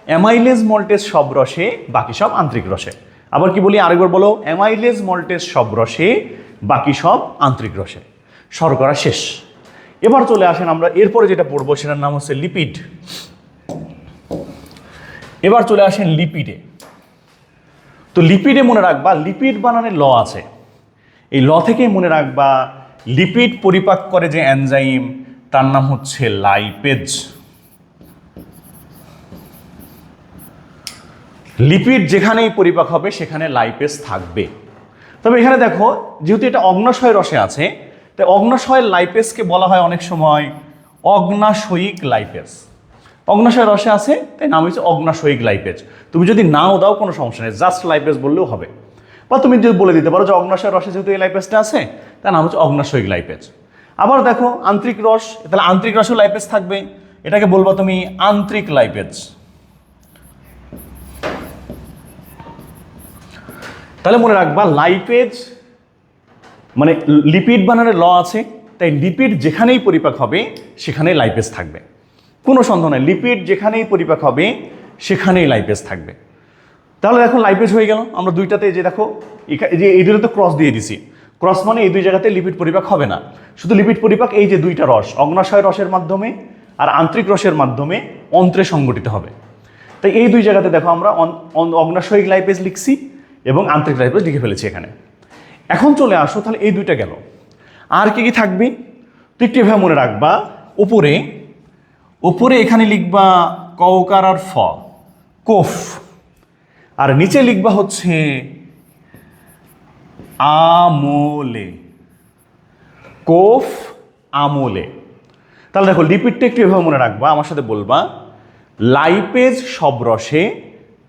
অ্যামাইলেজ মল্টেজ সব রসে, বাকি সব আন্তরিক রসে। আবার কি বলি, আরেকবার বলো, অ্যামাইলেজ মল্টেজ সব রসে, বাকি সব আন্তরিক রসে। শর্করা শেষ। এবার চলে আসেন আমরা এরপরে যেটা পড়বো সেটার নাম হচ্ছে লিপিড। এবার চলে আসেন লিপিডে। তো লিপিডে মনে রাখবা লিপিড বানানের ল আছে, এই ল থেকেই মনে রাখবা লিপিড পরিপাক করে যে এনজাইম তার নাম হচ্ছে লাইপেজ। লিপিড যেখানেই পরিপাক হবে সেখানে লাইপেজ থাকবে। তবে এখানে দেখো যেহেতু এটা অগ্নাশয় রসে আছে তাই অগ্নাশয়ের লাইপেজকে বলা হয় অনেক সময় অগ্নাশয়িক লাইপেজ। অগ্নাশয় রসে আছে তাই নাম হচ্ছে অগ্নাশয়িক লাইপেজ। তুমি যদি নাও দাও কোনো সমস্যা নেই, জাস্ট লাইপেজ বললেও হবে, বা তুমি যদি বলে দিতে পারো যে অগ্নাশয় রসে যেহেতু এই লাইপেজটা আছে তার নাম হচ্ছে অগ্নাশয়িক লাইপেজ। আবার দেখো আন্তরিক রস, তাহলে আন্তরিক রসেও লাইপেজ থাকবে, এটাকে বলবো তুমি আন্তরিক লাইপেজ। তাহলে মনে রাখবা লাইপেজ মানে লিপিড বানানোর ল আছে, তাই লিপিড যেখানেই পরিপাক হবে সেখানেই লাইপেজ থাকবে, কোনো সন্দেহ নাই। লিপিড যেখানেই পরিপাক হবে সেখানেই লাইপেজ থাকবে। তাহলে দেখো লাইপেজ হয়ে গেল। আমরা দুইটাতে যে দেখো যে এই দুটো তো ক্রস দিয়ে দিছি, ক্রস মানে এই দুই জায়গাতে লিপিড পরিপাক হবে না, শুধু লিপিড পরিপাক এই যে দুইটা রস অগ্নাশয় রসের মাধ্যমে আর আন্তরিক রসের মাধ্যমে অন্ত্রে সংগঠিত হবে। তাই এই দুই জায়গাতে দেখো আমরা অগ্নাশয়িক লাইপেজ লিখছি এবং আন্তরিক লাইপেজ লিখে ফেলেছি এখানে। এখন চলে আসো, তাহলে এই দুইটা গেল, আর কি কি থাকবে তো একটু এভাবে মনে রাখবা। উপরে উপরে এখানে লিখবা কওকার আর ফ, কোফ, আর নিচে লিখবা হচ্ছে আমলে, কোফ আমলে। তাহলে দেখো লিপিডটা একটু এভাবে মনে রাখবা, আমার সাথে বলবা লাইপেজ সব রসে,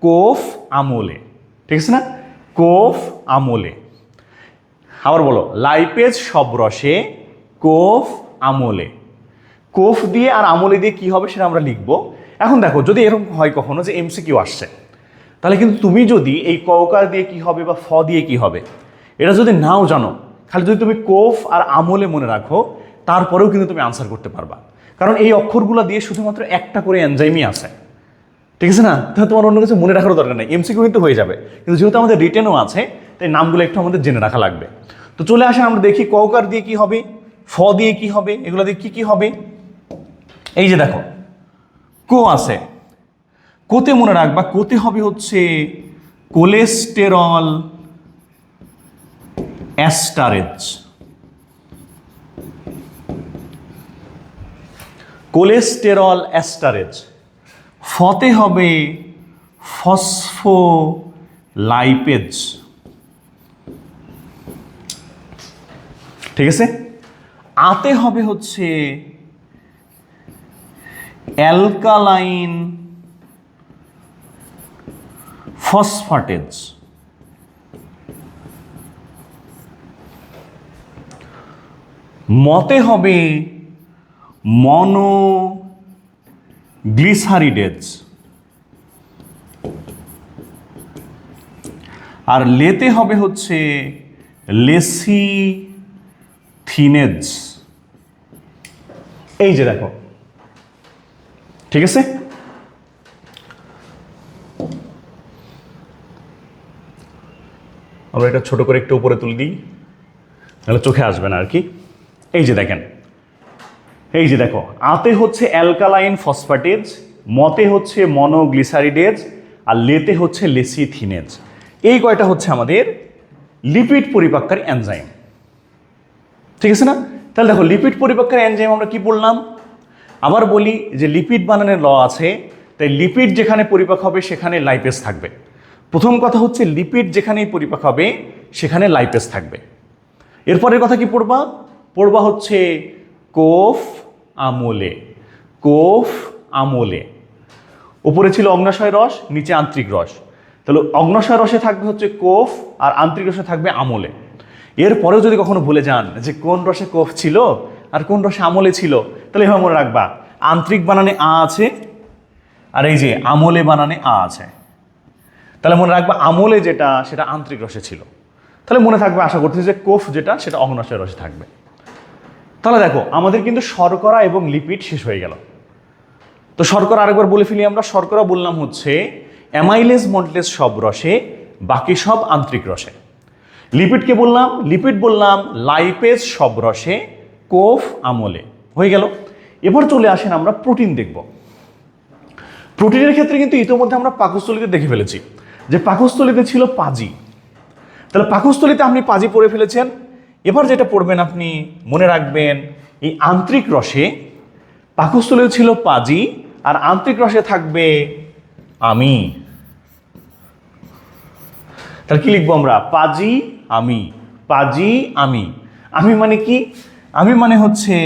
কোফ আমলে, ঠিক আছে না? কোফ আমলে। আবার বলো লাইপেজ সব রসে, কোফ আমলে। কোফ দিয়ে আর আমলে দিয়ে কি হবে সেটা আমরা লিখবো। এখন দেখো যদি এরকম হয় কখনো যে এমসিকিউ আসছে, তাহলে কিন্তু তুমি যদি এই কওকার দিয়ে কি হবে বা ফ দিয়ে কি হবে এটা যদি নাও জানো, খালি যদি তুমি কোফ আর আমলে মনে রাখো তারপরেও কিন্তু তুমি আনসার করতে পারবা, কারণ এই অক্ষরগুলো দিয়ে শুধুমাত্র একটা করে এনজাইমই আছে, ঠিক আছে না? তাহলে তোমার অন্য কিছু মনে রাখারও দরকার নেই, এমসিকিউ কিন্তু হয়ে যাবে। কিন্তু যেহেতু আমাদের রিটেনও আছে তাই নামগুলো একটু আমাদের জেনে রাখা লাগবে। তো চলে আসে আমরা দেখি কওকার দিয়ে কি হবে, ফ দিয়ে কি হবে, এগুলো দিয়ে কি কি হবে। এই যে দেখো কো আছে, কোতে মনে রাখবা কোতে হবে হচ্ছে কোলেস্টেরল অ্যাস্টারেজ। কোলেস্টেরল অ্যাস্টারেজ। ফতে হবে ফসফোলাইপেজ, ঠিক আছে? আতে হবে হচ্ছে অ্যালকালাইন ফসফেটেজ। মতে হবে মনোগ্লিসারিডেজ। আর লেতে হবে হচ্ছে লেসিথিনেজ। এই যে দেখো, ঠিক আছে? আমরা এটা ছোট করে একটু উপরে তুলে দিই, তাহলে চোখে আসবে না আর কি। এই যে দেখেন, এই যে দেখো আতে হচ্ছে অ্যালকালাইন ফসফেটেজ, মতে হচ্ছে মনোগ্লিসারিডেজ, আর লেতে হচ্ছে লেসিথিনেজ। এই কয়টা হচ্ছে আমাদের লিপিড পরিপাককারী এনজাইম, ঠিক আছে না? তাহলে দেখো লিপিড পরিপাককারী এনজাইম আমরা কি বললাম, আবার বলি যে লিপিড বানানোর ল আছে, তাই লিপিড যেখানে পরিপাক হবে সেখানে লাইপেজ থাকবে। প্রথম কথা হচ্ছে লিপিড যেখানেই পরিপাক হবে সেখানে লাইপেজ থাকবে। এরপরের কথা কি পড়বা, পড়বা হচ্ছে কোফ আমলে, কোফ আমলে। উপরে ছিল অগ্নাশয় রস, নিচে আন্তরিক রস, তাহলে অগ্নাশয় রসে থাকবে হচ্ছে কোফ আর আন্তরিক রসে থাকবে আমলে। এরপরেও যদি কখনো ভুলে যান যে কোন রসে কোফ ছিল আর কোন রসে আমলে ছিল, তাহলে এভাবে মনে রাখবা আন্তরিক বানানে আ আছে আর এই যে আমলে বানানে আ আছে। তাহলে মনে রাখবা আমলে যেটা সেটা আন্তরিক রসে ছিল, তাহলে মনে থাকবে আশা করতেছি যে কোফ যেটা সেটা অগ্নাশয় রসে থাকবে। তাহলে দেখো আমাদের কিন্তু শর্করা এবং লিপিড শেষ হয়ে গেল। তো শর্করা আরেকবার বলে ফেলি আমরা, শর্করা বললাম হচ্ছে অ্যামাইলেজ মল্টেজ সব রসে, বাকি সব আন্তরিক রসে। লিপিডকে বললাম, লিপিড বললাম লাইপেজ সবরসে, কোফ আমলে, হয়ে গেল। এবার চলে আসেন আমরা প্রোটিন দেখব। প্রোটিনের ক্ষেত্রে কিন্তু ইতিমধ্যে আমরা পাকস্থলীতে দেখে ফেলেছি যে পাকস্থলীতে ছিল পাজি, তাহলে পাকস্থলীতে আপনি পাজি পড়ে ফেলেছেন। এবার যেটা পড়বেন আপনি মনে রাখবেন, এই আন্তরিক রসে পাকস্থলীতে ছিল পাজি আর আন্তরিক রসে থাকবে আমি। তাহলে কি লিখবো আমরা? পাজি আমি, পাজি আমি। আমি মানে কি? আমি মানে হচ্ছে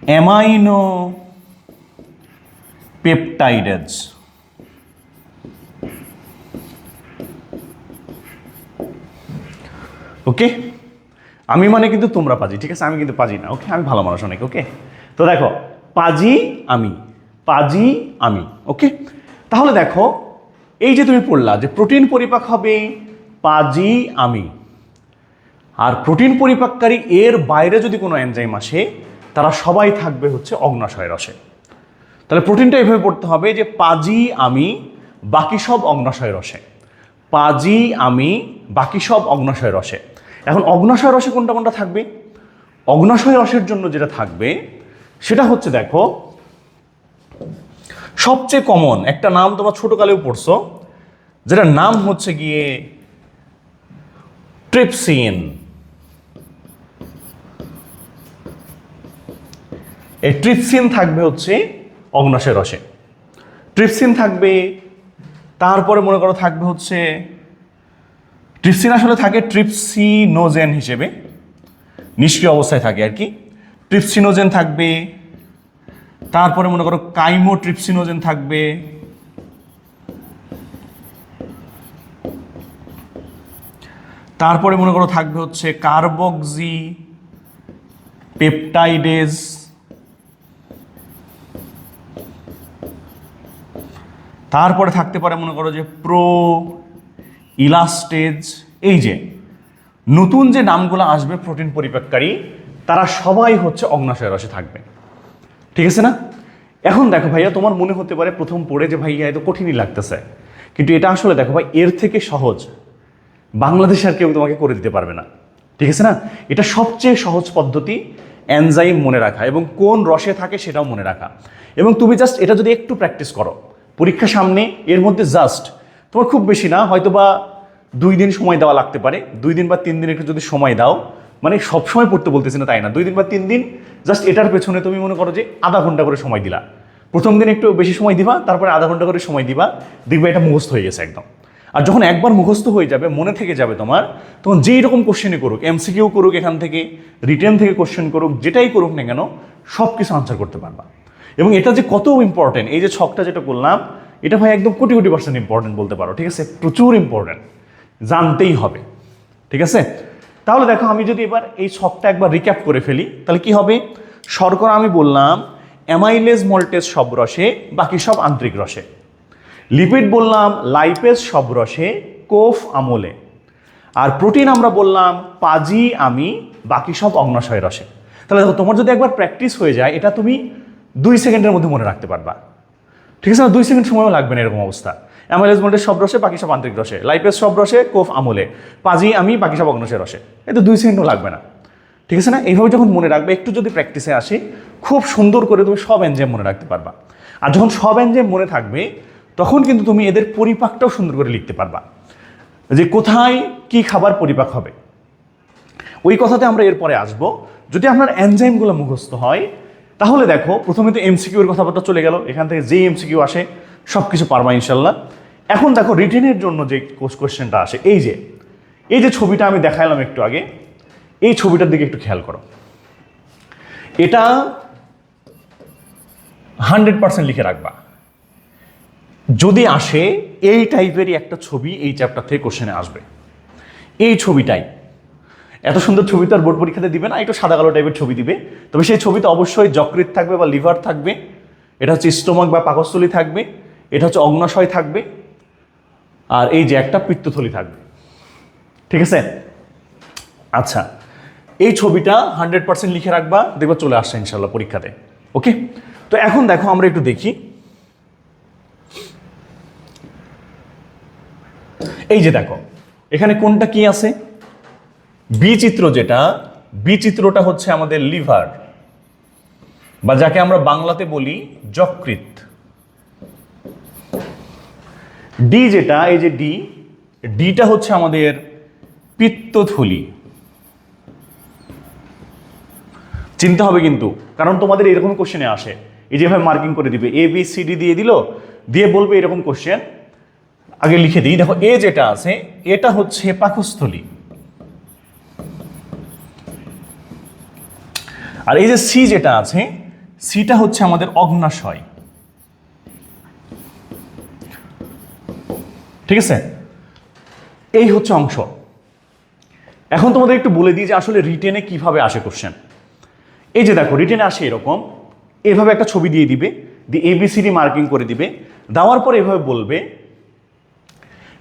অ্যামাইনো পেপটাইডেজ। ওকে, আমি মানে কিন্তু তোমরা পাজি, ঠিক আছে? আমি কিন্তু পাজি না, ওকে? আমি ভালো মানুষ অনেক, ওকে? তো দেখো, পাজি আমি, পাজি আমি, ওকে? তাহলে দেখো, এই যে তুমি পড়লা যে প্রোটিন পরিপাক হবে পাজি আমি, আর প্রোটিন পরিপাককারী এর বাইরে যদি কোনো এনজাইম আসে তারা সবাই থাকবে হচ্ছে অগ্নাশয় রসে। তাহলে প্রোটিনটা এভাবে পড়তে হবে যে পাজি আমি, বাকি সব অগ্নাশয় রসে, পাজি আমি, বাকি সব অগ্নাশয় রসে। এখন অগ্নাশয় রসে কোনটা কোনটা থাকবে? অগ্নাশয় রসের জন্য যেটা থাকবে সেটা হচ্ছে, দেখো, সবচেয়ে কমন একটা নাম তোমরা ছোটকালেও পড়ছো, যেটার নাম হচ্ছে গিয়ে ট্রিপসিন। এই ট্রিপসিন থাকবে হচ্ছে অগ্নাশয় রসে, ট্রিপসিন থাকবে। তারপরে মনে করো থাকবে হচ্ছে, ট্রিপসিন আসলে থাকে ট্রিপসিনোজেন হিসেবে, নিষ্ক্রিয় অবস্থায় থাকে আর কি। ট্রিপসিনোজেন থাকবে, তারপরে মনে করো কাইমোট্রিপসিনোজেন থাকবে, তারপরে মনে করো থাকবে হচ্ছে কার্বক্সি পেপটাইডেজ, তারপরে থাকতে পারে মনে করো যে প্রো ইলাস্টেজ। এই যে নতুন যে নামগুলো আসবে প্রোটিন পরিপাককারী, তারা সবাই হচ্ছে অগ্নাশয় রসে থাকবে, ঠিক আছে না? এখন দেখো ভাইয়া, তোমার মনে হতে পারে প্রথম পড়ে যে ভাইয়া এত কঠিনই লাগতেছে, কিন্তু এটা আসলে দেখো ভাই, এর থেকে সহজ বাংলাদেশে আর কেউ তোমাকে করে দিতে পারবে না, ঠিক আছে না? এটা সবচেয়ে সহজ পদ্ধতি এনজাইম মনে রাখা এবং কোন রসে থাকে সেটাও মনে রাখা। এবং তুমি জাস্ট এটা যদি একটু প্র্যাকটিস করো পরীক্ষা সামনে, এর মধ্যে জাস্ট তোমার খুব বেশি না, হয়তো বা 2 দিন সময় দেওয়া লাগতে পারে, 2 দিন বা 3 দিন একটু যদি সময় দাও, মানে সবসময় পড়তে বলতেছি না তাই না, 2 দিন বা 3 দিন জাস্ট এটার পেছনে তুমি মনে করো যে আধা ঘন্টা করে সময় দিলা, প্রথম দিন একটু বেশি সময় দিবা, তারপরে আধা ঘন্টা করে সময় দিবা, দেখবে এটা মুখস্থ হয়ে গেছে একদম। আর যখন একবার মুখস্থ হয়ে যাবে, মনে থেকে যাবে তোমার, তখন যেই রকম কোশ্চেনই করুক, এমসিকিউ করুক, এখান থেকে রিটেন থেকে কোশ্চেন করুক, যেটাই করুক না কেন, সব কিছু আনসার করতে পারবা। এবং এটা যে কত ইম্পর্টেন্ট, এই যে ছকটা যেটা করলাম, এটা ভাই একদম কোটি কোটি % ইম্পর্টেন্ট বলতে পারো, ঠিক আছে? প্রচুর ইম্পর্টেন্ট, জানতেই হবে, ঠিক আছে? তাহলে দেখো, আমি যদি এবার এই ছকটা একবার রিক্যাপ করে ফেলি, তাহলে কি হবে? শর্করা আমি বললাম অ্যামাইলেজ মল্টেজ সব রসে, বাকি সব আন্তরিক রসে। লিপিড বললাম লাইপেজ সব রসে, কোফ আমলে। আর প্রোটিন আমরা বললাম পাজি আমি, বাকি সব অগ্নাশয় রসে। তাহলে দেখো, তোমার যদি একবার প্র্যাকটিস হয়ে যায়, এটা তুমি 2 সেকেন্ডের মধ্যে মনে রাখতে পারবা, ঠিক আছে না? 2 সেকেন্ড সময়ও লাগবে না এরকম অবস্থা। অ্যামাইলেজ মল্টেজ সব রসে, বাকি সব আন্তরিক রসে, লাইপেজ সব রসে, কোফ আমলে, পাজি আমি, বাকি সব অগ্নাশয় রসে। এটা 2 সেকেন্ডও লাগবে না, ঠিক আছে না? এইভাবে যখন মনে রাখবে, একটু যদি প্র্যাকটিসে আসে, খুব সুন্দর করে তুমি সব এনজাইম মনে রাখতে পারবা। আর যখন সব এনজাইম মনে থাকবে, তখন কিন্তু তুমি এদের পরিপাকটাও সুন্দর করে লিখতে পারবা, যে কোথায় কি খাবার পরিপাক হবে। ওই কথাতে আমরা এরপরে আসবো। যদি আপনার এনজাইমগুলো মুখস্থ হয়, তাহলে দেখো, প্রথমে তো এমসিকিউর কথাবার্তা চলে গেল, এখান থেকে যে এমসিকিউ আসে সব কিছু পারবা ইনশাল্লাহ। এখন দেখো, রিটেনের জন্য যে কোশ্চেনটা আসে, এই যে ছবিটা আমি দেখাইলাম একটু আগে, এই ছবিটার দিকে একটু খেয়াল করো। এটা 100% লিখে রাখবা, যদি আসে এই টাইপেরই একটা ছবি এই চ্যাপ্টার থেকে কোশ্চেনে আসবে। এই ছবিটাই, এত সুন্দর ছবি তো আর বোর্ড পরীক্ষাতে দিবে না, একটু সাদা কালো টাইপের ছবি দিবে, তবে সেই ছবিতে অবশ্যই যকৃৎ থাকবে বা লিভার থাকবে, এটা হচ্ছে স্টোমাক বা পাকস্থলী থাকবে, এটা হচ্ছে অগ্নাশয় থাকবে, আর এই যে একটা পিত্তথলি থাকবে, ঠিক আছে? আচ্ছা, এই ছবিটা 100% লিখে রাখবা, দেখবা চলে আসছে ইনশাল্লাহ পরীক্ষাতে, ওকে? তো এখন দেখো, আমরা একটু দেখি, এই যে দেখো, এখানে কোনটা কি আছে? বিচিত্র যেটা, বিচিত্রটা হচ্ছে আমাদের লিভার, বা যাকে আমরা বাংলাতে বলি যকৃৎ। ডি যেটা, এই যে ডি, ডিটা হচ্ছে আমাদের পিত্তথলি। চিন্তা হবে কিন্তু, কারণ তোমাদের এরকম কোশ্চেনে আসে, এই যেভাবে মার্কিং করে দিবে, এ বি সি ডি দিয়ে দিল, দিয়ে বলবে এরকম কোশ্চেন। আগে লিখে দিই, দেখো এ যেটা আছে এটা হচ্ছে পাকস্থলী, আর এই যে সি যেটা আছে, সিটা হচ্ছে আমাদের অগ্ন্যাশয়। ঠিক আছে, এই হচ্ছে অংশ। এখন তোমাদের একটু বলে দিই যে আসলে রিটেনে কিভাবে আসে কোশ্চেন। এই যে দেখো রিটেনে আসে এরকম, এভাবে একটা ছবি দিয়ে দিবে, দিয়ে এবিসিডি মার্কিং করে দিবে, দেওয়ার পর এভাবে বলবে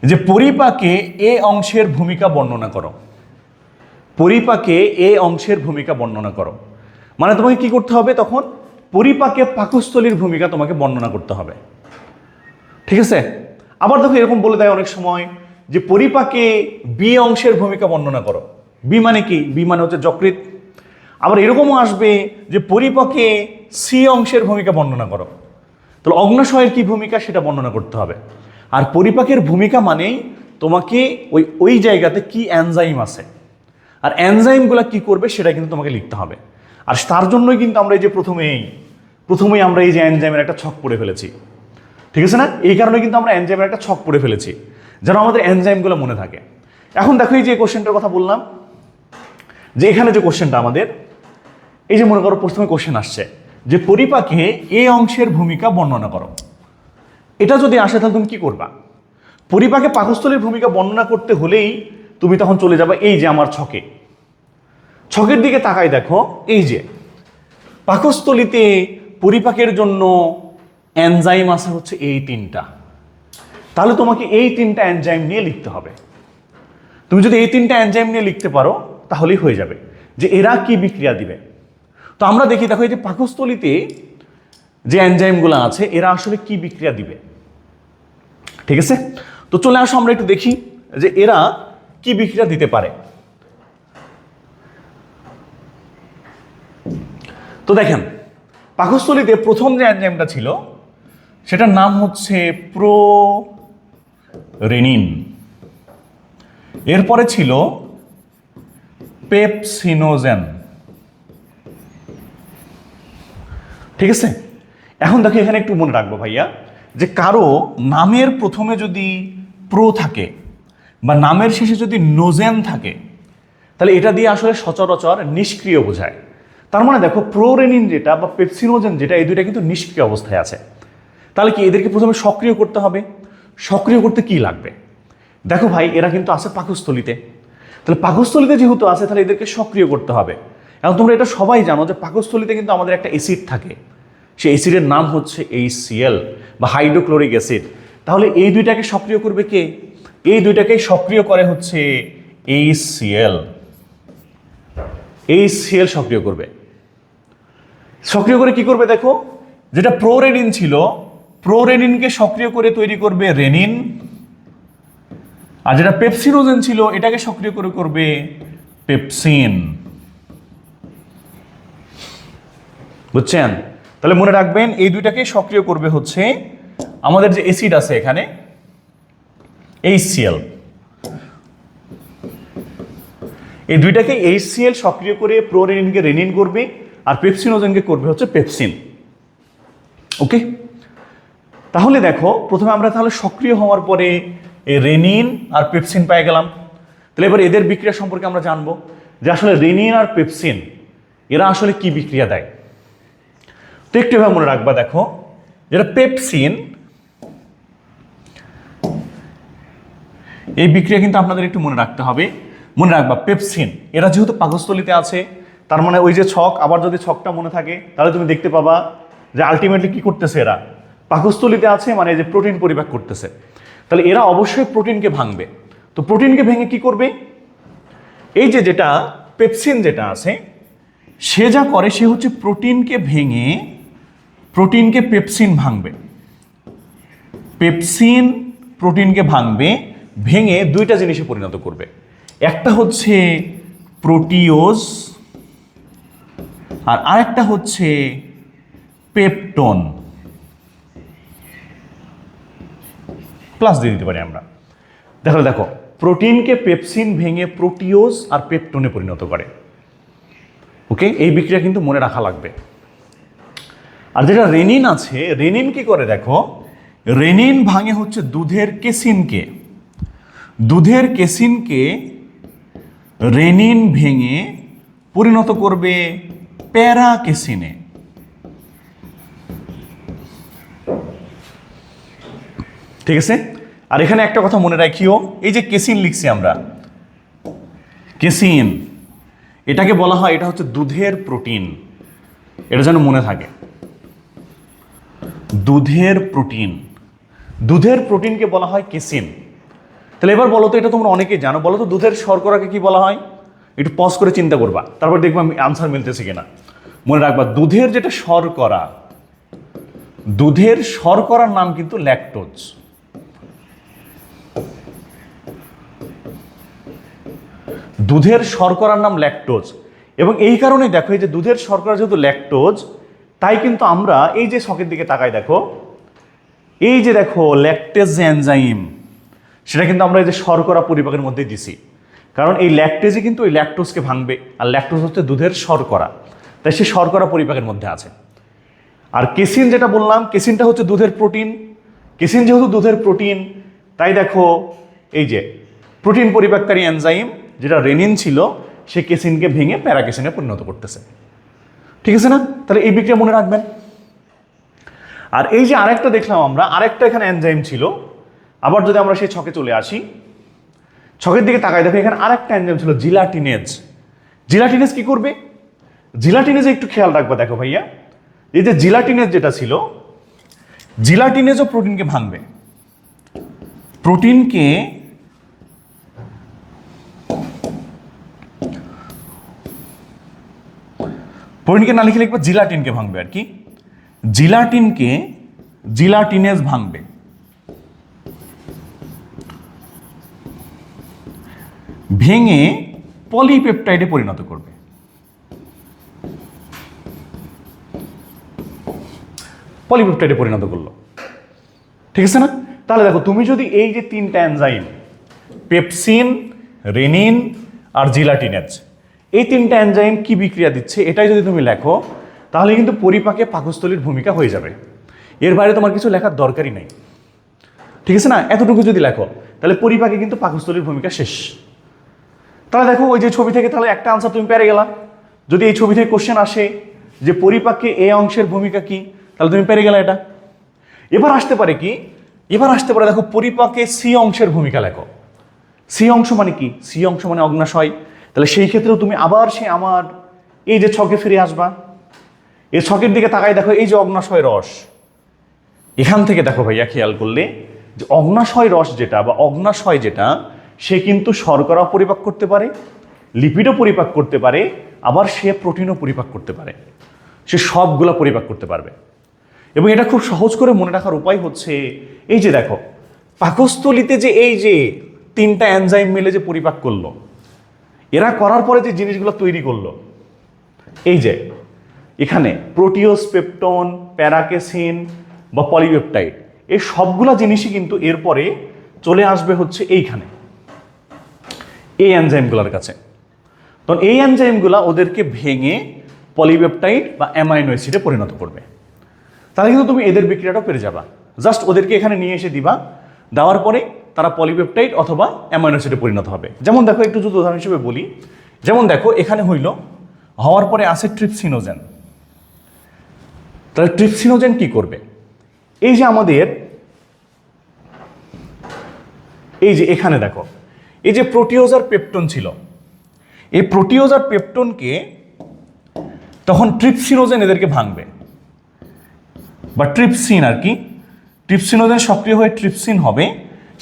যে পরিপাকে এ অংশের ভূমিকা বর্ণনা করো। পরিপাকে এ অংশের ভূমিকা বর্ণনা করো, মানে তোমাকে কি করতে হবে তখন? পরিপাকে পাকস্থলীর ভূমিকা তোমাকে বর্ণনা করতে হবে। ঠিক আছে, আবার দেখো এরকম বলে দেয় অনেক সময় যে পরিপাকে বি অংশের ভূমিকা বর্ণনা করো। বি মানে কি? বি মানে হচ্ছে যকৃৎ। আবার এরকমও আসবে যে পরিপাকে সি অংশের ভূমিকা বর্ণনা করো। তাহলে অগ্ন্যাশয়ের কি ভূমিকা সেটা বর্ণনা করতে হবে। আর পরিপাকের ভূমিকা মানেই তোমাকে ওই ওই জায়গাতে কি এনজাইম আছে, আর এনজাইমগুলো কি করবে সেটা কিন্তু তোমাকে লিখতে হবে। আর তার জন্যই কিন্তু আমরা এই যে প্রথমেই আমরা এই যে এনজাইমের একটা ছক পড়ে ফেলেছি। ঠিক আছে না? এই কারণে কিন্তু আমরা এনজাইমের একটা ছক পড়ে ফেলেছি, যেন আমাদের এনজাইমগুলো মনে থাকে। এখন দেখো এই যে কোশ্চেনটার কথা বললাম, যে এখানে যে কোশ্চেনটা আমাদের, এই যে মনে করো প্রথমে কোশ্চেন আসছে যে পরিপাকে এ অংশের ভূমিকা বর্ণনা করো। এটা যদি আসে তাহলে তুমি কি করবা? পরিপাকে পাকস্থলীর ভূমিকা বর্ণনা করতে হলেই তুমি তখন চলে যাবে এই যে আমার ছকের দিকে তাকাই, দেখো এই যে পাকস্থলীতে পরিপাকের জন্য এনজাইম আছে হচ্ছে এই তিনটা। তাহলে তোমাকে এই তিনটা এনজাইম নিয়ে লিখতে হবে। তুমি যদি এই তিনটা এনজাইম নিয়ে লিখতে পারো তাহলেই হয়ে যাবে যে এরা কি বিক্রিয়া দিবে। তো আমরা দেখি, দেখো এই যে পাকস্থলীতে যে এনজাইমগুলো আছে এরা আসলে কি বিক্রিয়া দিবে। ঠিক আছে, তো চলে আসো আমরা একটু দেখি যে এরা কি বিক্রিয়া দিতে পারে। তো দেখেন পাকস্থলীতে প্রথম যে এনজাইমটা ছিল সেটার নাম হচ্ছে প্রোরেনিন, এরপরে ছিল পেপসিনোজেন। ঠিক আছে, এখন দেখো এখানে একটু মনে রাখবো ভাইয়া, যে কারো নামের প্রথমে যদি প্রো থাকে বা নামের শেষে যদি নোজেন থাকে তাহলে এটা দিয়ে আসলে সচরাচর নিষ্ক্রিয় বোঝায়। তার মানে দেখো প্রোরেনিন যেটা বা পেপসিনোজেন যেটা, এই দুইটা কিন্তু নিষ্ক্রিয় অবস্থায় আছে। তাহলে কি এদেরকে প্রথমে সক্রিয় করতে হবে? সক্রিয় করতে কি লাগবে? দেখো ভাই এরা কিন্তু আছে পাকস্থলীতে, তাহলে পাকস্থলীতে যেহেতু আছে তাহলে এদেরকে সক্রিয় করতে হবে। এখন তোমরা এটা সবাই জানো যে পাকস্থলীতে কিন্তু আমাদের একটা অ্যাসিড থাকে, সেই অ্যাসিডের নাম হচ্ছে HCl বা হাইড্রোক্লোরিক অ্যাসিড। তাহলে এই দুইটাকে সক্রিয় করবে কে? এই দুইটাকেই সক্রিয় করে হচ্ছে HCl। HCl সক্রিয় করবে। সক্রিয় করে কি করবে দেখো, যেটা প্রোরেনিন ছিল প্রোরেনিনকে সক্রিয় করে তৈরি করবে রেনিন, আর যেটা পেপসিনোজেন ছিল এটাকে সক্রিয় করে করবে পেপসিন। বুঝছেন? তাহলে মনে রাখবেন এই দুইটাকে সক্রিয় করবে হচ্ছে আমাদের যে অ্যাসিড আছে এখানে HCl। এই দুইটাকে HCl সক্রিয় করে প্রোরেনিনকে রেনিন করবে, আর পেপসিনোজেনকে করবে হচ্ছে পেপসিন। ওকে, তাহলে দেখো প্রথমে আমরা তাহলে সক্রিয় হওয়ার পরে রেনিন আর পেপসিন পেয়ে গেলাম। তাহলে এবার এদের বিক্রিয়া সম্পর্কে আমরা জানবো যে আসলে রেনিন আর পেপসিন এরা আসলে কি বিক্রিয়া দেয়। তো একটু এভাবে মনে রাখবা, দেখো যেটা পেপসিন, এই বিক্রিয়া কিন্তু আপনাদের একটু মনে রাখতে হবে। মনে রাখবা পেপসিন এরা যেহেতু পাকস্থলীতে আছে, তার মানে ওই যে ছক, আবার যদি ছকটা মনে থাকে তাহলে তুমি দেখতে পাবা যে আলটিমেটলি কি করতেছে, এরা পাকস্থলীতে আছে মানে যে প্রোটিন পরিপাক করতেছে। তাহলে এরা অবশ্যই প্রোটিনকে ভাঙবে। তো প্রোটিনকে ভেঙে কি করবে? এই যে যেটা পেপসিন যেটা আছে সে যা করে সে হচ্ছে প্রোটিনকে ভেঙে প্রোটিনকে পেপসিন ভাঙবে। পেপসিন প্রোটিনকে ভাঙবে, ভেঙে দুইটা জিনিসে পরিণত করবে। একটা হচ্ছে প্রোটিওজ আর আরেকটা হচ্ছে পেপটন, প্লাস দিয়ে দিতে পারি আমরা। দেখো প্রোটিনকে পেপসিন ভেঙে প্রোটিওজ আর পেপটনে পরিণত করে। ওকে, এই বিক্রিয়া কিন্তু মনে রাখা লাগবে। আর যেটা রেনিন আছে, রেনিন কি করে দেখো, রেনিন ভাঙে হচ্ছে দুধের কেসিনকে, দুধের কেসিনকে রেনিন ভেঙে পরিণত করবে প্যারাকেসিনে। ঠিক আছে, আর এখানে একটা কথা মনে রাখিও, এই যে কেসিন লিখছি আমরা, কেসিন, এটাকে বলা হয়, এটা হচ্ছে দুধের প্রোটিন, এটা যেন মনে থাকে, দুধের প্রোটিন, দুধের প্রোটিনকে বলা হয় কেসিন। তাহলে এবার বলো তো, এটা তোমরা অনেকেই জানো, বলো তো দুধের শর্করাকে কি বলা হয়? একটু পজ করে চিন্তা করবা, তারপর দেখবা আমি আনসার মিলতেছে কিনা। মনে রাখবা, দুধের যেটা শর্করা, দুধের শর্করার নাম কিন্তু ল্যাকটোজ। দুধের শর্করার নাম ল্যাকটোজ, এবং এই কারণেই দেখো, এই যে দুধের শর্করা যেহেতু ল্যাকটোজ, তাই কিন্তু আমরা এই যে ছকের দিকে তাকাই দেখো, এই যে দেখো ল্যাকটেজ যে এনজাইম, সেটা কিন্তু আমরা এই যে শর্করা পরিপাকের মধ্যে দিছি, কারণ এই ল্যাকটেজে কিন্তু ওই ল্যাকটোজকে ভাঙবে, আর ল্যাকটোজ হচ্ছে দুধের শর্করা, তাই সে শর্করা পরিপাকের মধ্যে আছে। আর কেসিন যেটা বললাম, কেসিনটা হচ্ছে দুধের প্রোটিন, কেসিন যেহেতু দুধের প্রোটিন, তাই দেখো এই যে প্রোটিন পরিপাককারী এনজাইম যেটা রেনিন ছিল, সে কেসিনকে ভেঙে প্যারাকেসিনে পরিণত করতেছে। ঠিক আছে না? তাহলে এই বিক্রিয়া মনে রাখবেন। আর এই যে আরেকটা দেখলাম আমরা, আরেকটা এখানে এনজাইম ছিল, আবার যদি আমরা সেই ছকে চলে আসি, ছকের দিকে তাকাই দেখো, এখানে আরেকটা এনজাইম ছিল জিলাটিনেজ। জিলাটিনেজ কি করবে? জিলাটিনেজে একটু খেয়াল রাখবা, দেখো ভাইয়া, এই যে জিলাটিনেজ যেটা ছিল, জিলাটিনেজও প্রোটিনকে ভাঙবে, প্রোটিনকে না লিখে লিখবা জিলাটিনকে ভাঙবে আর কি, জিলাটিনকে জিলাটিনেজ ভাঙবে, ভেঙে পলিপেপটাইডে পরিণত করবে। পলিপেপটাইডে পরিণত করলো। ঠিক আছে না? তাহলে দেখো, তুমি যদি এই যে তিনটা এনজাইম, পেপসিন, রেনিন আর জিলাটিনেজ, এই তিনটা এনজাইম কি বিক্রিয়া দিচ্ছে এটাই যদি তুমি লেখো, তাহলে কিন্তু পরিপাকে পাকস্থলীর ভূমিকা হয়ে যাবে। এর বাইরে তোমার কিছু লেখার দরকারই নাই। ঠিক আছে না? এতটুকু যদি লেখো, তাহলে পরিপাকে কিন্তু পাকস্থলীর ভূমিকা শেষ। তাহলে দেখো, ওই যে ছবি থেকে তাহলে একটা আনসার তুমি পেরে গেলা। যদি এই ছবি থেকে কোশ্চেন আসে যে পরিপাকে এ অংশের ভূমিকা কি, তাহলে তুমি পেরে গেলা এটা। এবার আসতে পারে কি, এবার আসতে পারে দেখো, পরিপাকে সি অংশের ভূমিকা লেখো। সি অংশ মানে কি? সি অংশ মানে অগ্নাশয়। তাহলে সেই ক্ষেত্রেও তুমি আবার আমার এই যে ছকে ফিরে আসবা, এই ছকের দিকে তাকাই দেখো, এই যে অগ্নাশয় রস, এখান থেকে দেখো ভাইয়া খেয়াল করলে যে অগ্নাশয় রস যেটা বা অগ্নাশয় যেটা, সে কিন্তু শর্করা পরিপাক করতে পারে, লিপিডও পরিপাক করতে পারে, আবার সে প্রোটিনও পরিপাক করতে পারে, সে সবগুলা পরিপাক করতে পারবে। এবং এটা খুব সহজ করে মনে রাখার উপায় হচ্ছে, এই যে দেখো পাকস্থলীতে যে এই যে তিনটা এনজাইম মিলে যে পরিপাক করলো, এরা করার পরে যে জিনিসগুলো তৈরি করলো, এই যে এখানে প্রোটিওজ, পেপটন, প্যারাকেসিন বা পলিপেপটাইড, এই সবগুলা জিনিসই কিন্তু এরপরে চলে আসবে হচ্ছে এইখানে, এই এনজাইমগুলোর কাছে। তখন এই এনজাইমগুলা ওদেরকে ভেঙে পলিপেপটাইড বা অ্যামাইনো অ্যাসিডে পরিণত করবে। তাহলে কিন্তু তুমি এদের বিক্রিয়াটাও পেরে যাবা। জাস্ট ওদেরকে এখানে নিয়ে এসে দিবা, দেওয়ার পরে তারা পলিপেপটাইড অথবা অ্যামাইনো অ্যাসিডে পরিণত হবে। যেমন দেখো, একটু যদি উদাহরণ হিসেবে বলি, যেমন দেখো এখানে হওয়ার পরে আছে ট্রিপসিনোজেন। তাহলে ট্রিপসিনোজেন কি করবে? এই যে আমাদের এই যে এখানে দেখো, এই যে প্রোটিওজ আর পেপটন ছিল, এই প্রোটিওজ আর পেপটনকে তখন ট্রিপসিনোজেন এদেরকে ভাঙবে, বা ট্রিপসিন আর কি, ট্রিপসিনোজেন সক্রিয় হয়ে ট্রিপসিন হবে,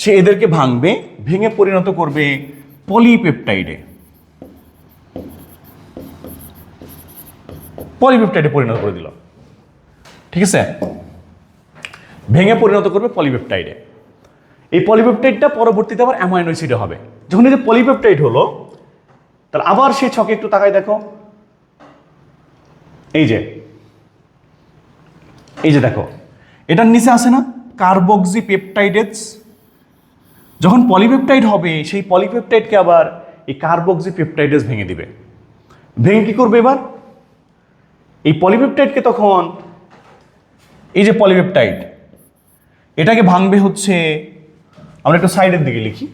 সে এদেরকে ভাঙবে, ভেঙে পরিণত করবে পলিপেপটাইডে, পলিপেপটাইডে পরিণত করে দিল। ঠিক আছে, ভেঙে পরিণত করবে পলিপেপটাইডে। এই পলিপেপটাইডটা পরবর্তীতে আবার অ্যামাইনো অ্যাসিডে হবে। যখন এই যে পলিপেপটাইড হলো, তাহলে আবার সেই ছকে একটু তাকায় দেখো, এই যে দেখো, এটার নিচে আছে না কার্বক্সি পেপটাইডেজ। যখন পলিপেপটাইড হবে, সেই পলিপেপটাইডকে আবার এই কার্বক্সি পেপটাইডেজ ভেঙে দিবে। ভেঙে কি করবে এবার? এই পলিপেপটাইডকে তখন, এই যে পলিপেপটাইড, এটাকে ভাঙবে হচ্ছে, আমরা একটু সাইডের দিকে লিখি,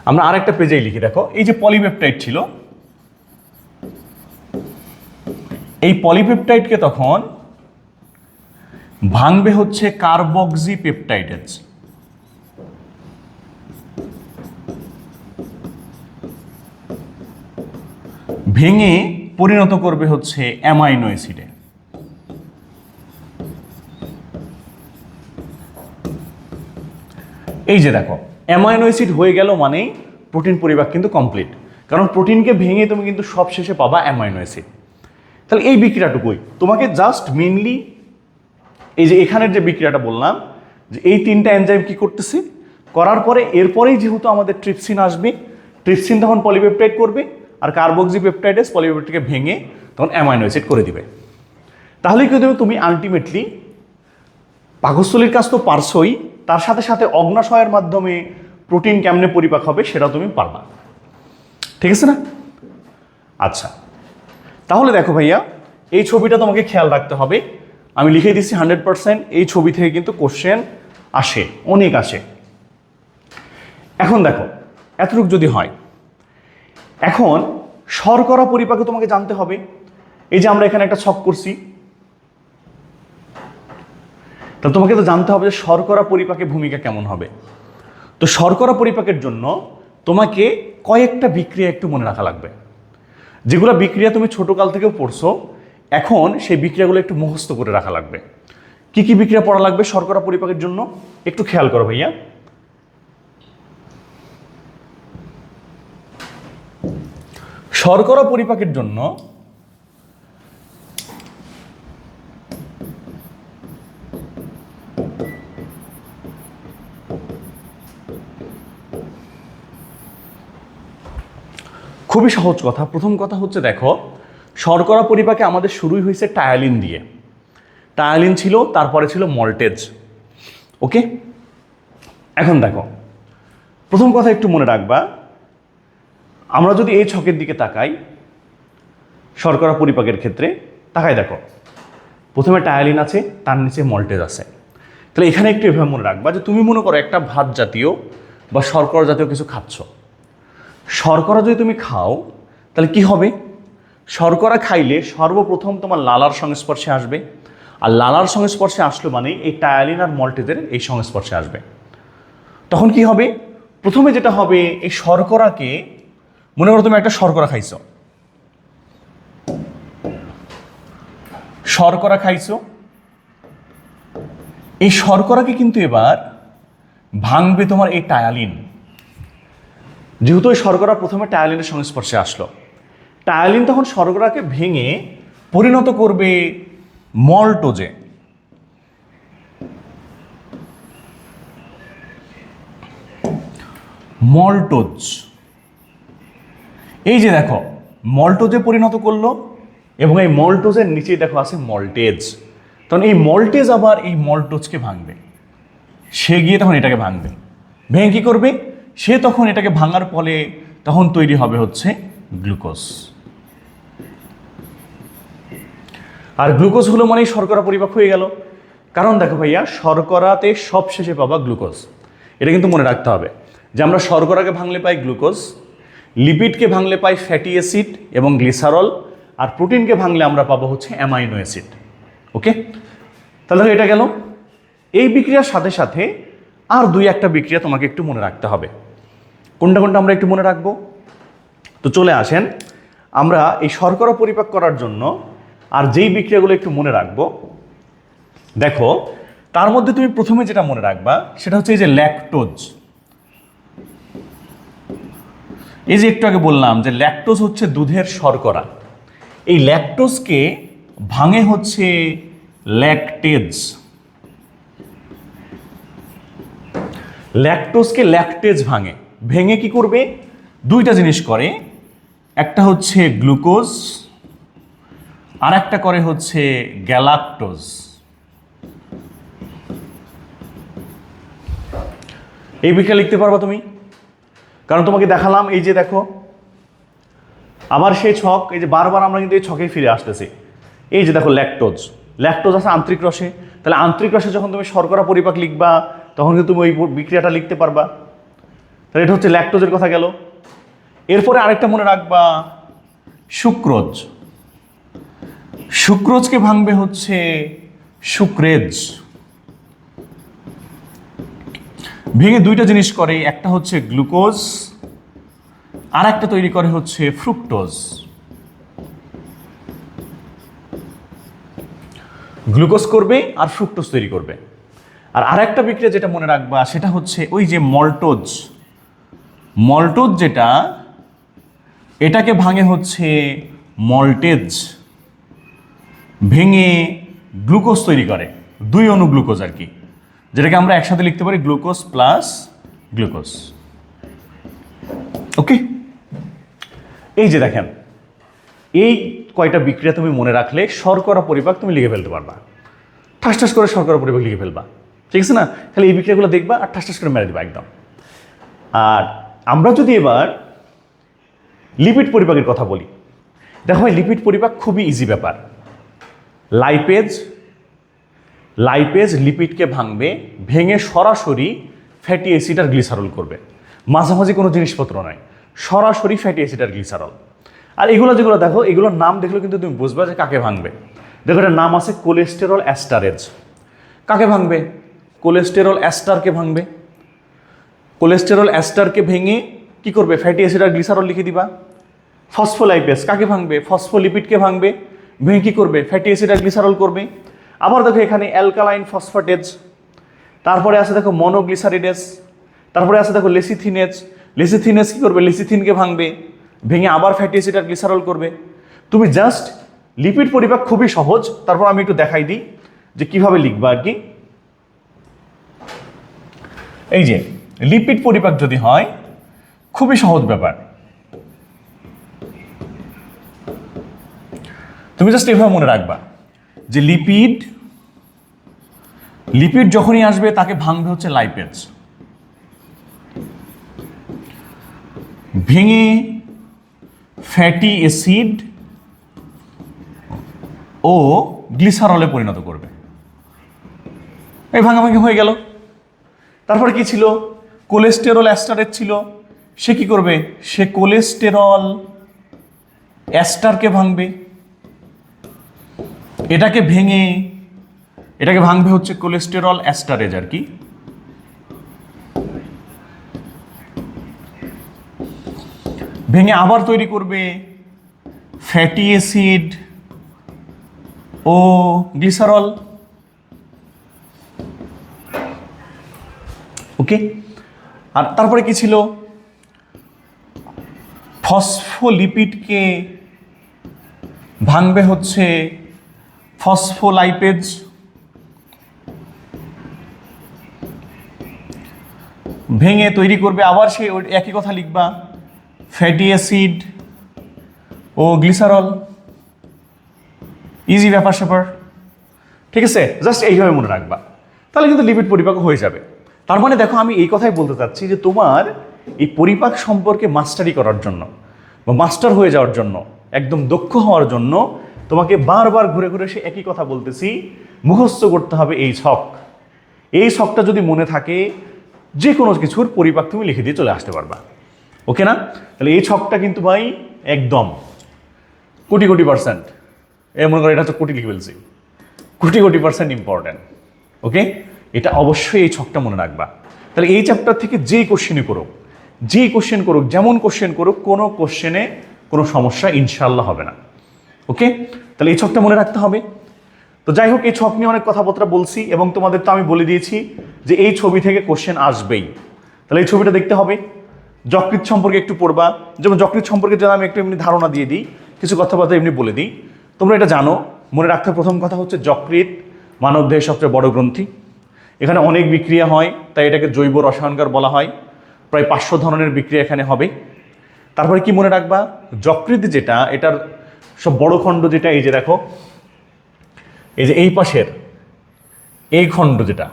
আমরা আরেকটা পেজেই লিখি। দেখো, এই যে পলিপেপটাইড ছিল, এই পলিপেপটাইডকে তখন ভাঙবে হচ্ছে কার্বক্সি পেপটাইডেজ। ভেঙে পরিণত করবে হচ্ছে অ্যামাইনো অ্যাসিডে। এই যে দেখো, অ্যামাইনো অ্যাসিড হয়ে গেল মানে প্রোটিন পরিপাক কিন্তু কমপ্লিট, কারণ প্রোটিনকে ভেঙে তুমি কিন্তু সব শেষে পাবা অ্যামাইনো অ্যাসিড। তাহলে এই বিক্রিয়াটুকুই তোমাকে জাস্ট মেনলি, এই যে এখানের যে বিক্রিয়াটা বললাম, যে এই তিনটা এনজাইম কি করতেছে, করার পরে এরপরেই যেহেতু আমাদের ট্রিপসিন আসবে, ট্রিপসিন তখন পলিপেপটাইড করবে, আর কার্বক্সি পেপটাইডেজ পলিপেপটাইডকে ভেঙে তখন অ্যামাইনো অ্যাসিড করে দিবে। তাহলে কি দেবে, তুমি আলটিমেটলি পাকস্থলীর কাজ তো পারছোই, তার সাথে সাথে অগ্নাশয়ের মাধ্যমে প্রোটিন কেমনে পরিপাক হবে সেটাও তুমি পারবা। ঠিক আছে না? আচ্ছা, তাহলে দেখো ভাইয়া, এই ছবিটা তোমাকে খেয়াল রাখতে হবে। আমি লিখে দিচ্ছি 100%, এই ছবি থেকে কিন্তু কোশ্চেন আসে, অনেক আসে। এখন দেখো, এতটুকু যদি হয়, এখন শর্করা পরিপাকে তোমাকে জানতে হবে। এই যে আমরা এখানে একটা ছক করছি, তা তোমাকে তো জানতে হবে যে শর্করা পরিপাকের ভূমিকা কেমন হবে। তো শর্করা পরিপাকের জন্য তোমাকে কয়েকটা বিক্রিয়া একটু মনে রাখা লাগবে, যেগুলো বিক্রিয়া তুমি ছোটকাল থেকেও পড়ছো, এখন সেই বিক্রিয়াগুলো একটু মুখস্থ করে রাখা লাগবে। কি কি বিক্রিয়া পড়া লাগবে শর্করা পরিপাকের জন্য একটু খেয়াল করো ভাইয়া। শর্করা পরিপাকের জন্য খুবই সহজ কথা। প্রথম কথা হচ্ছে, দেখো, শর্করা পরিপাকে আমাদের শুরুই হয়েছে টায়ালিন দিয়ে। টায়ালিন ছিল, তারপরে ছিল মল্টেজ। ওকে, এখন দেখো, প্রথম কথা একটু মনে রাখবা, আমরা যদি এই ছকের দিকে তাকাই, শর্করা পরিপাকের ক্ষেত্রে তাকাই, দেখো প্রথমে টায়ালিন আছে, তার নিচে মল্টেজ আছে। তাহলে এখানে একটু এভাবে মনে রাখবা যে তুমি মনে করো একটা ভাত জাতীয় বা শর্করা জাতীয় কিছু খাচ্ছ। শর্করা যদি তুমি খাও, তাহলে কি হবে? শর্করা খাইলে সর্বপ্রথম তোমার লালার সংস্পর্শে আসবে, আর লালার সংস্পর্শে আসলো মানে এই টায়ালিন আর মল্টেজের এই সংস্পর্শে আসবে। তখন কি হবে? প্রথমে যেটা হবে, এই শর্করাকে, মনে করো তুমি একটা শর্করা খাইছো, এই শর্করাকে কিন্তু এবার ভাঙবে তোমার এই টায়ালিন। যেহেতু এই শর্করা প্রথমে টায়ালিনের সংস্পর্শে আসলো, টায়ালিন তখন শর্করাকে ভেঙে পরিণত করবে মল্টোজে। মল্টোজ, এই যে দেখো, মল্টোজে পরিণত করলো, এবং এই মল্টোজের নিচেই দেখো আছে মল্টেজ। তখন এই মল্টেজ আবার এই মল্টোজকে ভাঙবে, সে গিয়ে তখন এটাকে ভাঙবে। ভেঙে কি করবে? সে তখন এটাকে ভাঙার ফলে তখন তৈরি হবে হচ্ছে গ্লুকোজ। আর গ্লুকোজ হলো মানে শর্করা পরিপাক হয়ে গেল। কারণ দেখো ভাইয়া, শর্করাতে সব শেষে পাবা গ্লুকোজ। এটা কিন্তু মনে রাখতে হবে যে আমরা শর্করাকে ভাঙলে পাই গ্লুকোজ, লিপিডকে ভাঙলে পাই ফ্যাটি অ্যাসিড এবং গ্লিসারল, আর প্রোটিনকে ভাঙলে আমরা পাবো হচ্ছে অ্যামাইনো অ্যাসিড। ওকে, তাহলে এটা গেল। এই বিক্রিয়ার সাথে সাথে আর দুই একটা বিক্রিয়া তোমাকে একটু মনে রাখতে হবে। কোনটা কোনটা আমরা একটু মনে রাখবো? তো চলে আসেন, আমরা এই শর্করা পরিপাক করার জন্য আর যেই বিক্রিয়াগুলো একটু মনে রাখবো, দেখো তার মধ্যে তুমি প্রথমে যেটা মনে রাখবা সেটা হচ্ছে এই যে ল্যাকটোজ। এই যে একটু আগে বললাম যে ল্যাকটোজ হচ্ছে দুধের শর্করা, এই ল্যাকটোজকে ভাঙে হচ্ছে ল্যাকটেজ। ল্যাকটোজকে ল্যাকটেজ ভাঙে, ভেঙে কি করবে? দুইটা জিনিস করে, একটা হচ্ছে গ্লুকোজ আর একটা করে হচ্ছে গ্যালাক্টোজ। এই বিক্রিয়া লিখতে পারবা তুমি? কারণ তোমাকে দেখালাম, এই যে দেখো আবার সেই ছক, এই যে বারবার আমরা কিন্তু এই ছকে ফিরে আসতেছি। এই যে দেখো ল্যাকটোজ, ল্যাকটোজ আছে আন্তরিক রসে, তাহলে আন্তরিক রসে যখন তুমি শর্করা পরিপাক লিখবা তখন কিন্তু তুমি ওই বিক্রিয়াটা লিখতে পারবা। তাহলে এটা হচ্ছে ল্যাকটোজের কথা গেল। এরপরে আরেকটা মনে রাখবা, সুক্রোজ। সুক্রোজকে ভাঙবে হচ্ছে সুক্রেজ। ভেঙে দুইটা জিনিস করে, একটা হচ্ছে গ্লুকোজ আর একটা তৈরি করে হচ্ছে ফ্রুক্টোজ। গ্লুকোজ করবে আর ফ্রুক্টোজ তৈরি করবে। আর আরেকটা বিক্রিয়া যেটা মনে রাখবা সেটা হচ্ছে ওই যে মল্টোজ। মল্টোজ যেটা, এটাকে ভাঙে হচ্ছে মল্টেজ, ভেঙে গ্লুকোজ তৈরি করে, দুই অণু গ্লুকোজ আর কি, যেটাকে আমরা একসাথে লিখতে পারি গ্লুকোজ প্লাস গ্লুকোজ। ওকে, এই যে দেখেন এই কয়টা বিক্রিয়া তুমি মনে রাখলে শর্করা পরিপাক তুমি লিখে ফেলতে পারবা, ঠাস ঠাস করে শর্করা পরিপাক লিখে ফেলবা, ঠিক আছে না? তাহলে এই বিক্রিয়াগুলো দেখবা আর ঠাস ঠাস করে মেরে দিবা একদম। আর আমরা যদি এবার লিপিড পরিপাকের কথা বলি, দেখো ভাই লিপিড পরিপাক খুবই ইজি ব্যাপার। লাইপেজ, লাইপেজ লিপিডকে ভাঙবে, ভেঙে সরাসরি ফ্যাটি অ্যাসিড আর গ্লিসারল করবে, মাঝামাঝি কোনো জিনিসপত্র নয়, সরাসরি ফ্যাটি অ্যাসিড আর গ্লিসারল। আর এগুলো যেগুলো দেখো, এগুলোর নাম দেখলে কিন্তু তুমি বুঝবা যে কাকে ভাঙবে। দেখো এটার নাম আছে কোলেস্টেরল অ্যাস্টারেজ। কাকে ভাঙবে? কোলেস্টেরল অ্যাস্টারকে ভাঙবে। কোলেস্টেরল অ্যাস্টারকে ভেঙে কি করবে? ফ্যাটি অ্যাসিড আর গ্লিসারল লিখে দিবা। ফসফোলাইপেজ কাকে ভাঙবে? ফসফোলিপিডকে ভাঙবে, ভেঙে কি করবে? ফ্যাটি অ্যাসিড আর গ্লিসারল করবে। আবার দেখো এখানে অ্যালকালাইন ফসফেটেজ, তারপরে আছে দেখো মনোগ্লিসারিডেজ, তারপরে আছে দেখো লেসিথিনেজ। লেসিথিনেজ কি করবে? লেসিথিনকে ভাঙবে, ভেঙে আবার ফ্যাটি অ্যাসিড আর গ্লিসারল করবে। তুমি জাস্ট লিপিড পরিপাক খুবই সহজ, তারপর আমি একটু দেখাই দিই যে কিভাবে লিখবা আর কি। এই যে লিপিড পরিপাক যদি হয়, খুবই সহজ ব্যাপার। তুমি জাস্ট এভাবে মনে রাখবা যে লিপিড, লিপিড যখনই আসবে তাকে ভাঙবে হচ্ছে লাইপেজ, ভেঙে ফ্যাটি অ্যাসিড ও গ্লিসারলে পরিণত করবে। এই ভাঙাভাঙি হয়ে গেল। তারপরে কি ছিল? কোলেস্টেরল অ্যাস্টারেজ ছিল, সে কি করবে? সে কোলেস্টেরল অ্যাস্টারকে ভাঙবে, এটাকে ভেঙে এটাকে ভাঙবে হচ্ছে কোলেস্টেরল অ্যাস্টারেজ আর কি। ভেঙে আবার তৈরি করবে ফ্যাটি অ্যাসিড ও গ্লিসারল। ওকে, আর তারপরে কি ছিল? ফসফোলিপিডকে ভাঙবে হচ্ছে ফসফোলাইপেজ, ভেঙে তৈরি করবে আবার সেই একই কথা লিখবা, ফ্যাটি অ্যাসিড ও গ্লিসারল। ইজি ব্যাপার স্যাপার, ঠিক আছে? জাস্ট এইভাবে মনে রাখবা, তাহলে কিন্তু লিপিড পরিপাক হয়ে যাবে। তার মানে দেখো আমি এই কথাই বলতে চাচ্ছি যে তোমার এই পরিপাক সম্পর্কে মাস্টারি করার জন্য বা মাস্টার হয়ে যাওয়ার জন্য, একদম দক্ষ হওয়ার জন্য তোমাকে বারবার ঘুরে ঘুরে সে একই কথা বলতেছি, মুখস্থ করতে হবে এই ছক। এই ছকটা যদি মনে থাকে, যে কোনো কিছুর পরিপাক তুমি লিখে দিয়ে চলে আসতে পারবা। ওকে না? তাহলে এই ছকটা কিন্তু ভাই একদম কোটি কোটি %, মনে করো এটা তো কোটি লিখে ফেলছি, কোটি কোটি % ইম্পর্টেন্ট। ওকে, এটা অবশ্যই এই ছকটা মনে রাখবা। তাহলে এই চ্যাপ্টার থেকে যেই কোশ্চেনই করুক, যেই কোশ্চেন করুক, যেমন কোশ্চেন করুক, কোনো কোশ্চেনে কোনো সমস্যা ইনশাল্লাহ হবে না। ওকে, তাহলে এই ছকটা মনে রাখতে হবে। তো যাই হোক, এই ছক নিয়ে অনেক কথাবার্তা বলছি এবং তোমাদের তো আমি বলে দিয়েছি যে এই ছবি থেকে কোশ্চেন আসবেই। তাহলে এই ছবিটা দেখতে হবে। যকৃৎ সম্পর্কে একটু পড়বা, যেমন যকৃৎ সম্পর্কে যেন আমি একটু এমনি ধারণা দিয়ে দিই, কিছু কথাবার্তা এমনি বলে দিই। তোমরা এটা জানো, মনে রাখতে প্রথম কথা হচ্ছে যকৃৎ মানবদেহের সবচেয়ে বড় গ্রন্থি। এখানে অনেক বিক্রিয়া হয়, তাই এটাকে জৈব রসায়নগার বলা হয়। প্রায় 500 ধরনের বিক্রিয়া এখানে হবে। তারপরে কি মনে রাখবা, যকৃৎ যেটা, এটার সব বড় খণ্ড যেটা, এই যে দেখো, এই যে এই পাশের এই খণ্ড যেটা,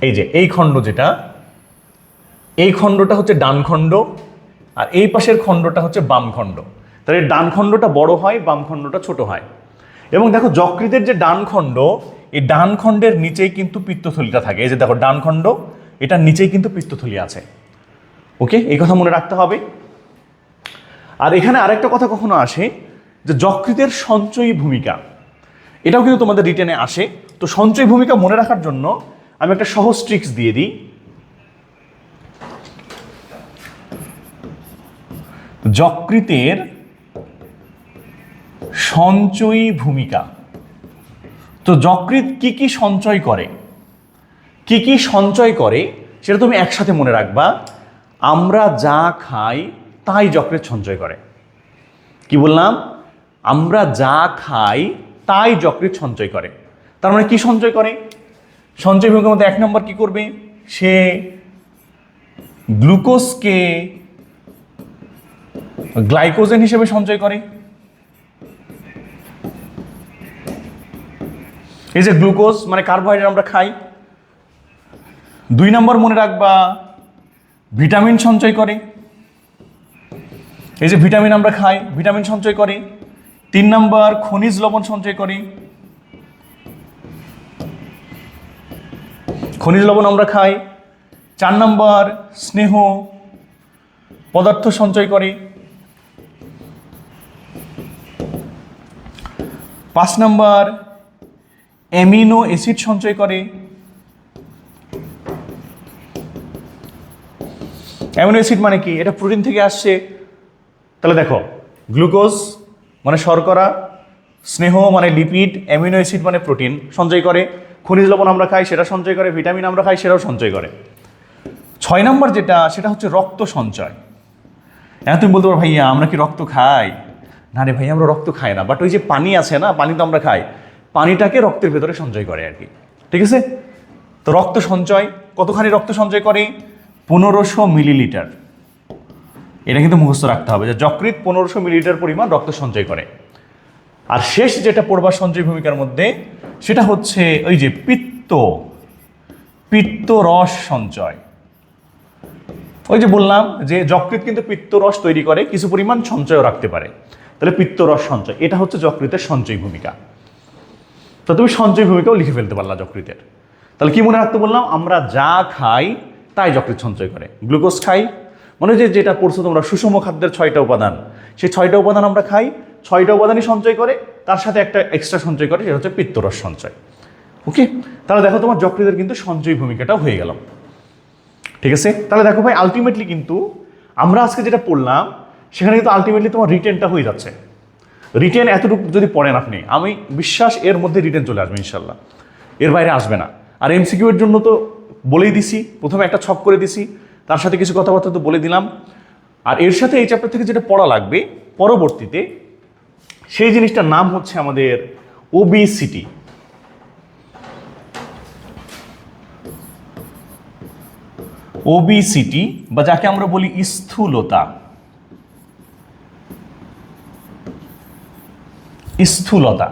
এই যে এই খণ্ড যেটা, এই খণ্ডটা হচ্ছে ডান খণ্ড, আর এই পাশের খণ্ডটা হচ্ছে বাম খণ্ড। তাহলে ডান খণ্ডটা বড় হয়, বাম খণ্ডটা ছোট হয়। এবং দেখো যকৃতের যে ডান খণ্ড, এই ডান খণ্ডের নিচেই কিন্তু পিত্তথলিটা থাকে। এই যে দেখো ডান খণ্ড, এটার নিচেই কিন্তু পিত্তথলি আছে। ওকে, এই কথা মনে রাখতে হবে। আর এখানে আরেকটা কথা কখনো আসে যে যকৃতের সঞ্চয়ী ভূমিকা, এটাও কিন্তু তোমাদের রিটেনে আসে। তো সঞ্চয়ী ভূমিকা মনে রাখার জন্য আমি একটা সহজ ট্রিক্স দিয়ে দিই। যকৃতের সঞ্চয়ী ভূমিকা। তো যকৃৎ কি কি সঞ্চয় করে, কি কি সঞ্চয় করে সেটা তুমি একসাথে মনে রাখবা। আমরা যা খাই তাই যকৃৎ সঞ্চয় করে। কি বললাম? আমরা যা খাই তাই যকৃৎ সঞ্চয় করে। তার মানে কি সঞ্চয় করে? সঞ্চয় ভূমিকার মধ্যে 1 নম্বর কি করবে, সে গ্লুকোজকে গ্লাইকোজেন হিসেবে সঞ্চয় করে। এই যে গ্লুকোজ মানে কার্বোহাইড্রেট আমরা খাই। 2 নম্বর মনে রাখবা, ভিটামিন সঞ্চয় করে। এই যে ভিটামিন আমরা খাই, ভিটামিন সঞ্চয় করে। 3 নম্বর খনিজ লবণ সঞ্চয় করে। খনিজ লবণ আমরা খাই। 4 নম্বর স্নেহ পদার্থ সঞ্চয় করে। 5 নম্বর অ্যামিনো অ্যাসিড সঞ্চয় করে। অ্যামিনো অ্যাসিড মানে কি? এটা প্রোটিন থেকে আসছে। তাহলে দেখো, গ্লুকোজ মানে শর্করা, স্নেহ মানে লিপিড, অ্যামিনো অ্যাসিড মানে প্রোটিন সঞ্চয় করে। খনিজ লবণ আমরা খাই, সেটা সঞ্চয় করে। ভিটামিন আমরা খাই, সেটাও সঞ্চয় করে। 6 নম্বর যেটা, সেটা হচ্ছে রক্ত সঞ্চয়। এখন তুমি বলতে পারো, ভাইয়া আমরা কি রক্ত খাই? না রে ভাইয়া, আমরা রক্ত খাই না, বাট ওই যে পানি আছে না, পানি তো আমরা খাই, পানিটাকে রক্তের ভেতরে সঞ্চয় করে আর কি। ঠিক আছে? তো রক্ত সঞ্চয় কতখানি রক্ত সঞ্চয় করে? 1500 মিলিলিটার। এটা কিন্তু মুখস্থ রাখতে হবে যে যকৃৎ 1500 মিলিলিটার পরিমাণ রক্ত সঞ্চয় করে। আর শেষ যেটা পড়বা সঞ্চয় ভূমিকার মধ্যে, সেটা হচ্ছে ওই যে পিত্তরস সঞ্চয়। ওই যে বললাম যে যকৃৎ কিন্তু পিত্তরস তৈরি করে, কিছু পরিমাণ সঞ্চয়ও রাখতে পারে। তাহলে পিত্তরস সঞ্চয়, এটা হচ্ছে যকৃতের সঞ্চয় ভূমিকা। তো তুমি সঞ্চয় ভূমিকাও লিখে ফেলতে পারলা যকৃতের। তাহলে কি মনে রাখতে বললাম? আমরা যা খাই তাই যকৃৎ সঞ্চয় করে। গ্লুকোজ খাই মানে যেটা পড়ছো তোমরা, সুষম খাদ্যের 6টা উপাদান, সেই 6টা উপাদান আমরা খাই, 6টা উপাদানই সঞ্চয় করে, তার সাথে একটা এক্সট্রা সঞ্চয় করে, সেটা হচ্ছে পিত্তরস সঞ্চয়। ওকে, তাহলে দেখো তোমার যকৃতের কিন্তু সঞ্চয় ভূমিকাটাও হয়ে গেল। ঠিক আছে? তাহলে দেখো ভাই, আলটিমেটলি কিন্তু আমরা আজকে যেটা পড়লাম, সেখানে কিন্তু আলটিমেটলি তোমার রিটেনটা হয়ে যাচ্ছে। রিটেন এতটুকু যদি পড়েন আপনি, আমি বিশ্বাস এর মধ্যে রিটেন চলে আসবে ইনশাল্লাহ, এর বাইরে আসবে না। আর এমসিকিউ এর জন্য তো বলেই দিছি, প্রথমে একটা ছক করে দিছি, তার সাথে কিছু কথাবার্তা তো বলে দিলাম। আর এর সাথে এই চ্যাপ্টার থেকে যেটা পড়া লাগবে পরবর্তীতে, সেই জিনিসটার নাম হচ্ছে আমাদের ওবিসিটি। ওবিসিটি বা যাকে আমরা বলি স্থূলতা। স্থূলতা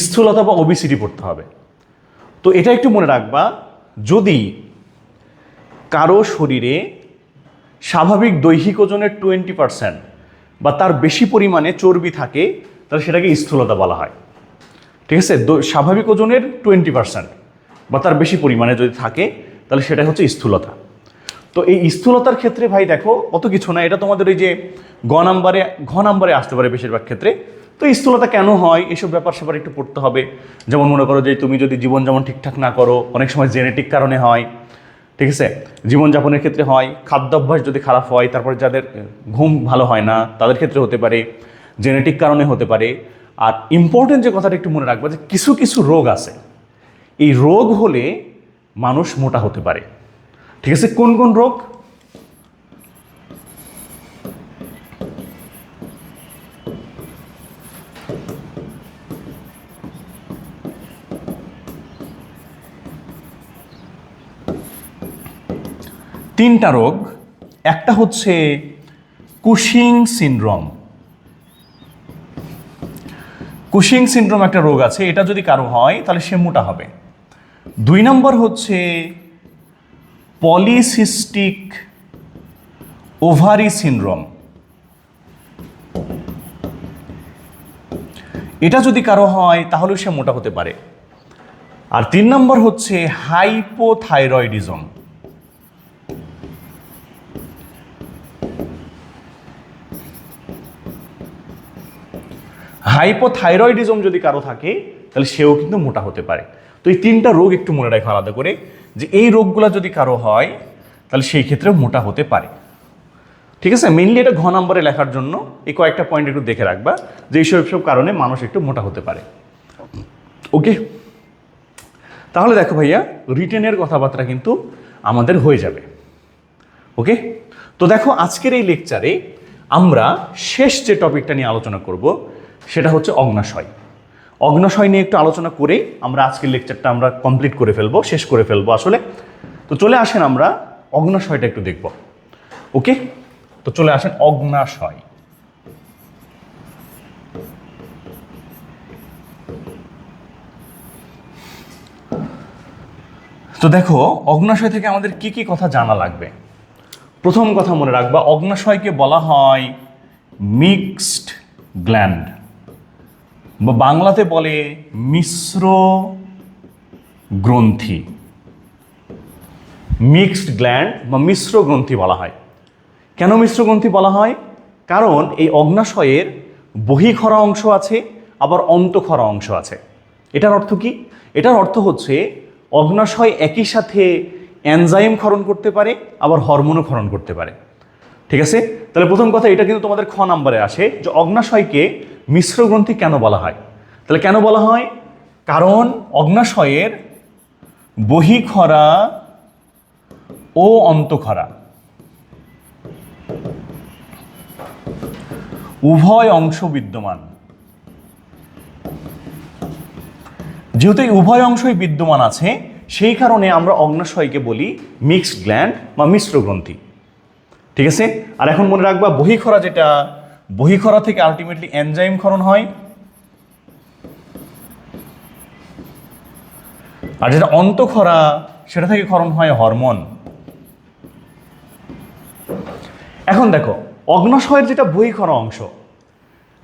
স্থূলতা বা ওবিসিটি পড়তে হবে। তো এটা একটু মনে রাখবা, যদি কারো শরীরে স্বাভাবিক দৈহিক ওজনের 20% বা তার বেশি পরিমাণে চর্বি থাকে, তাহলে সেটাকে স্থূলতা বলা হয়। ঠিক আছে? স্বাভাবিক ওজনের 20% বা তার বেশি পরিমাণে যদি থাকে, তাহলে সেটা হচ্ছে স্থূলতা। তো এই স্থূলতার ক্ষেত্রে ভাই দেখো অত কিছু না, এটা তোমাদের ওই যে ঘ নাম্বারে আসতে পারে বেশিরভাগ ক্ষেত্রে। তো স্থূলতা কেন হয়, এসব ব্যাপার স্যাপার একটু পড়তে হবে। যেমন মনে করো যে তুমি যদি জীবনযাপন ঠিকঠাক না করো, অনেক সময় জেনেটিক কারণে হয়। ঠিক আছে? জীবনযাপনের ক্ষেত্রে হয়, খাদ্যাভ্যাস যদি খারাপ হয়, তারপরে যাদের ঘুম ভালো হয় না তাদের ক্ষেত্রে হতে পারে, জেনেটিক কারণে হতে পারে। আর ইম্পর্টেন্ট যে কথাটা একটু মনে রাখবা, যে কিছু কিছু রোগ আছে, এই রোগ হলে মানুষ মোটা হতে পারে। ঠিক আছে? কোন কোন রোগ? তিনটা রোগ, একটা হচ্ছে কুশিং সিনড্রোম। কুশিং সিনড্রোম একটা রোগ আছে, এটা যদি কারো হয় তাহলে সে মোটা হবে। 2 নম্বর হচ্ছে পলিসিস্টিক ওভারি সিনড্রোম, এটা যদি কারো হয় তাহলে সে মোটা হতে পারে। আর 3 নম্বর হচ্ছে হাইপোথাইরয়েডিজম। হাইপোথাইরয়েডিজম যদি কারো থাকে তাহলে সেও কিন্তু মোটা হতে পারে। তো এই 3টা রোগ একটু মনে রাখো আলাদা করে, যে এই রোগগুলো যদি কারো হয় তাহলে সেই ক্ষেত্রে মোটা হতে পারে। ঠিক আছে, মেইনলি এটা ঘ নম্বরে লেখার জন্য এই কয়েকটা পয়েন্ট একটু দেখে রাখবা, যে এইসব কারণে মানুষ একটু মোটা হতে পারে। ওকে, তাহলে দেখো ভাইয়া, রিটেনের কথাবার্তা কিন্তু আমাদের হয়ে যাবে। ওকে, তো দেখো আজকের এই লেকচারে আমরা শেষ যে টপিকটা নিয়ে আলোচনা করব সেটা হচ্ছে অগ্নাশয়। অগ্নাশয় নিয়ে একটু আলোচনা করে আমরা আজকের লেকচারটা আমরা কমপ্লিট করে ফেলবো, শেষ করে ফেলবো আসলে। তো চলে আসেন আমরা অগ্নাশয়টা একটু দেখব। ওকে, তো চলে আসেন অগ্নাশয়। তো দেখো অগ্নাশয় থেকে আমাদের কি কি কথা জানা লাগবে। প্রথম কথা মনে রাখবা, অগ্নাশয়কে বলা হয় মিক্সড গ্ল্যান্ড, বা বাংলাতে বলে মিশ্র গ্রন্থি। মিক্সড গ্ল্যান্ড বা মিশ্র গ্রন্থি বলা হয়। কেন মিশ্র গ্রন্থি বলা হয়? কারণ এই অগ্নাশয়ের বহিঃখরা অংশ আছে, আবার অন্তঃখরা অংশ আছে। এটার অর্থ কি? এটার অর্থ হচ্ছে অগ্নাশয় একই সাথে এনজাইম ক্ষরণ করতে পারে, আবার হরমোনও ক্ষরণ করতে পারে। ঠিক আছে, তাহলে প্রথম কথা এটা কিন্তু তোমাদের খ নম্বরে আসে, যে অগ্নাশয়কে মিশ্র গ্রন্থি কেন বলা হয়। তাহলে কেন বলা হয়? কারণ অগ্নাশয়ের বহিঃখরা ও অন্তঃখরা উভয় অংশ বিদ্যমান। যেহেতু এই উভয় অংশই বিদ্যমান আছে, সেই কারণে আমরা অগ্নাশয়কে বলি মিক্সড গ্ল্যান্ড বা মিশ্র গ্রন্থি। ঠিক আছে, আর এখন মনে রাখবা বহিঃখরা, যেটা বহিঃখরা থেকে আলটিমেটলি এনজাইম ক্ষরণ হয়, আর যেটা অন্তঃখরা সেটা থেকে ক্ষরণ হয় হরমোন। এখন দেখো অগ্নাশয়ের যেটা বহিঃখরা অংশ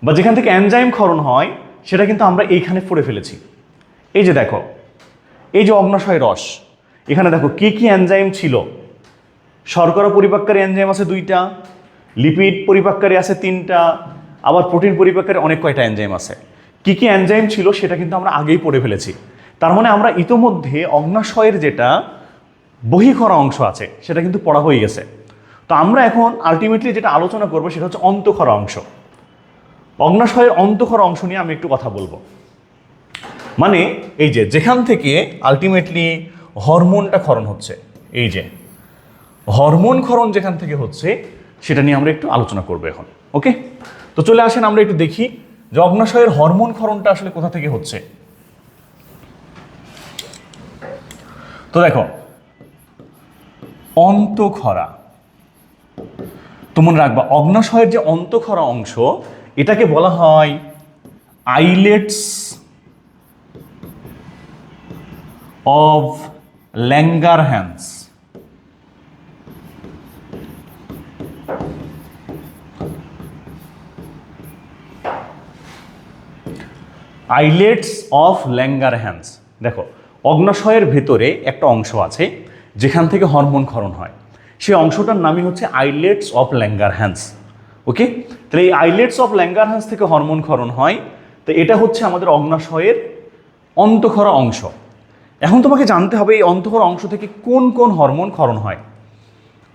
বা যেখান থেকে এনজাইম ক্ষরণ হয় সেটা কিন্তু আমরা এইখানে পড়ে ফেলেছি। এই যে দেখো, এই যে অগ্নাশয় রস, এখানে দেখো কি কি এনজাইম ছিল। শর্করা পরিপাককারী এনজাইম আছে 2টা, লিপিড পরিপাককারী আছে 3টা, আবার প্রোটিন পরিপাককারী অনেক কয়টা এনজাইম আছে। কি কি এনজাইম ছিল সেটা কিন্তু আমরা আগেই পড়ে ফেলেছি। তার মানে আমরা ইতোমধ্যে অগ্নাশয়ের যেটা বহিঃখরা অংশ আছে সেটা কিন্তু পড়া হয়ে গেছে। তো আমরা এখন আলটিমেটলি যেটা আলোচনা করবো সেটা হচ্ছে অন্তঃখরা অংশ। অগ্নাশয়ের অন্তঃখরা অংশ নিয়ে আমি একটু কথা বলবো। মানে এই যে যেখান থেকে আলটিমেটলি হরমোনটা ক্ষরণ হচ্ছে, এই যে হরমোন ক্ষরণ যেখান থেকে হচ্ছে সেটা নিয়ে আমরা একটু আলোচনা করবো এখন। ওকে, তো চলে আসেন আমরা একটু দেখি যে অগ্নাশয়ের হরমোন ক্ষরণটা আসলে কোথা থেকে হচ্ছে। তো দেখো অন্তঃখরা, তো মনে রাখবা অগ্নাশয়ের যে অন্তঃখরা অংশ এটাকে বলা হয় islets of Langerhans. Islets of Langerhans. দেখো অগ্নাশয়ের ভেতরে একটা অংশ আছে যেখান থেকে হরমোন ক্ষরণ হয়, সেই অংশটার নামই হচ্ছে আইলেটস অফ ল্যাঙ্গারহ্যান্স। ওকে, তাহলে এই আইলেটস অফ ল্যাঙ্গারহ্যান্স থেকে হরমোন ক্ষরণ হয়, তো এটা হচ্ছে আমাদের অগ্নাশয়ের অন্তঃখরা অংশ। এখন তোমাকে জানতে হবে এই অন্তঃখরা অংশ থেকে কোন কোন হরমোন ক্ষরণ হয়।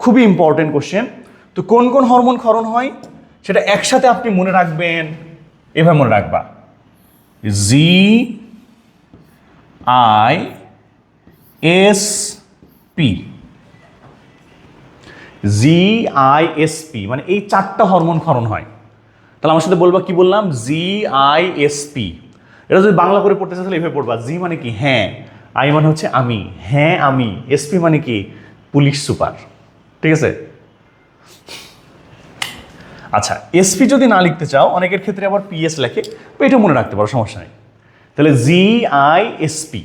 খুবই ইম্পর্টেন্ট কোশ্চেন। তো কোন কোন হরমোন ক্ষরণ হয় সেটা একসাথে আপনি মনে রাখবেন, এভাবে মনে রাখবা, GISP। GISP মানে এই 4টা হরমোন ক্ষরণ হয়। তাহলে আমার সাথে বলবা, কি বললাম? GISP। এটা যদি বাংলা করে পড়তে চাই তাহলে এভাবে পড়বা, জি মানে কি হ্যাঁ, আই মানে হচ্ছে আমি, হ্যাঁ আমি, এসপি মানে কি পুলিশ সুপার। ঠিক আছে? আচ্ছা, এসপি যদি না লিখতে চাও, অনেকের ক্ষেত্রে আবার পিএস লেখে, তো এটা মনে রাখতে পারো, সমস্যা নেই। তাহলে জিআইএসপি।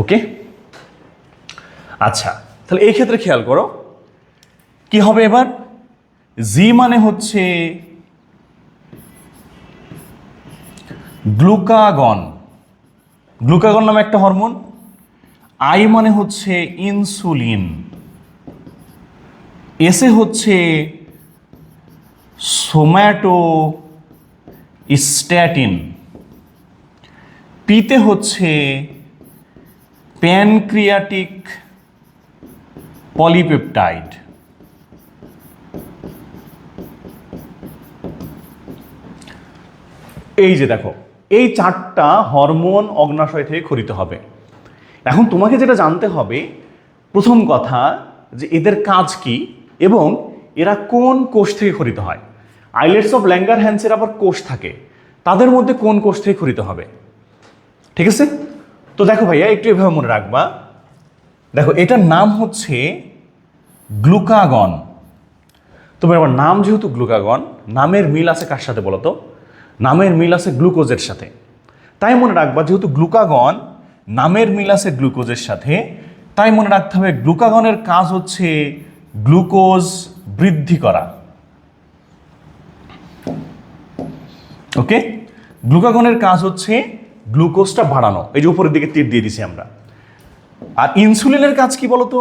ওকে, আচ্ছা, তাহলে এই ক্ষেত্রে খেয়াল করো কি হবে এবার। জি মানে হচ্ছে গ্লুকাগন, গ্লুকাগন নামে একটা হরমোন। আই মানে হচ্ছে ইনসুলিন। এসে হচ্ছে সোম্যাটোস্ট্যাটিন। পিতে হচ্ছে প্যানক্রিয়াটিক পলিপেপটাইড। এই যে দেখো, এই 4টা হরমোন অগ্নাশয় থেকে ক্ষরিত হবে। এখন তোমাকে যেটা জানতে হবে, প্রথম কথা যে এদের কাজ কি এবং এরা কোন কোষ থেকে ক্ষরিত হয়। আইলেটস অফ ল্যাঙ্গারহ্যান্সের আবার কোষ থাকে, তাদের মধ্যে কোন কোষ থেকে ক্ষরিত হবে। ঠিক আছে? তো দেখো ভাইয়া, একটু এভাবে মনে রাখবা। দেখো, এটার নাম হচ্ছে গ্লুকাগন। তোমার আবার নাম যেহেতু গ্লুকাগন, নামের মিল আছে কার সাথে বলো তো? নামের মিল আছে গ্লুকোজের সাথে। তাই মনে রাখবা, যেহেতু গ্লুকাগন নামের মিল আছে গ্লুকোজের সাথে, তাই মনে রাখতে হবে গ্লুকাগনের কাজ হচ্ছে গ্লুকোজ বৃদ্ধি করা। ওকে, গ্লুকাগনের কাজ হচ্ছে গ্লুকোজটা বাড়ানো। এই যে উপরের দিকে তীর দিয়ে দিছি আমরা। আর ইনসুলিনের কাজ কি বলতো?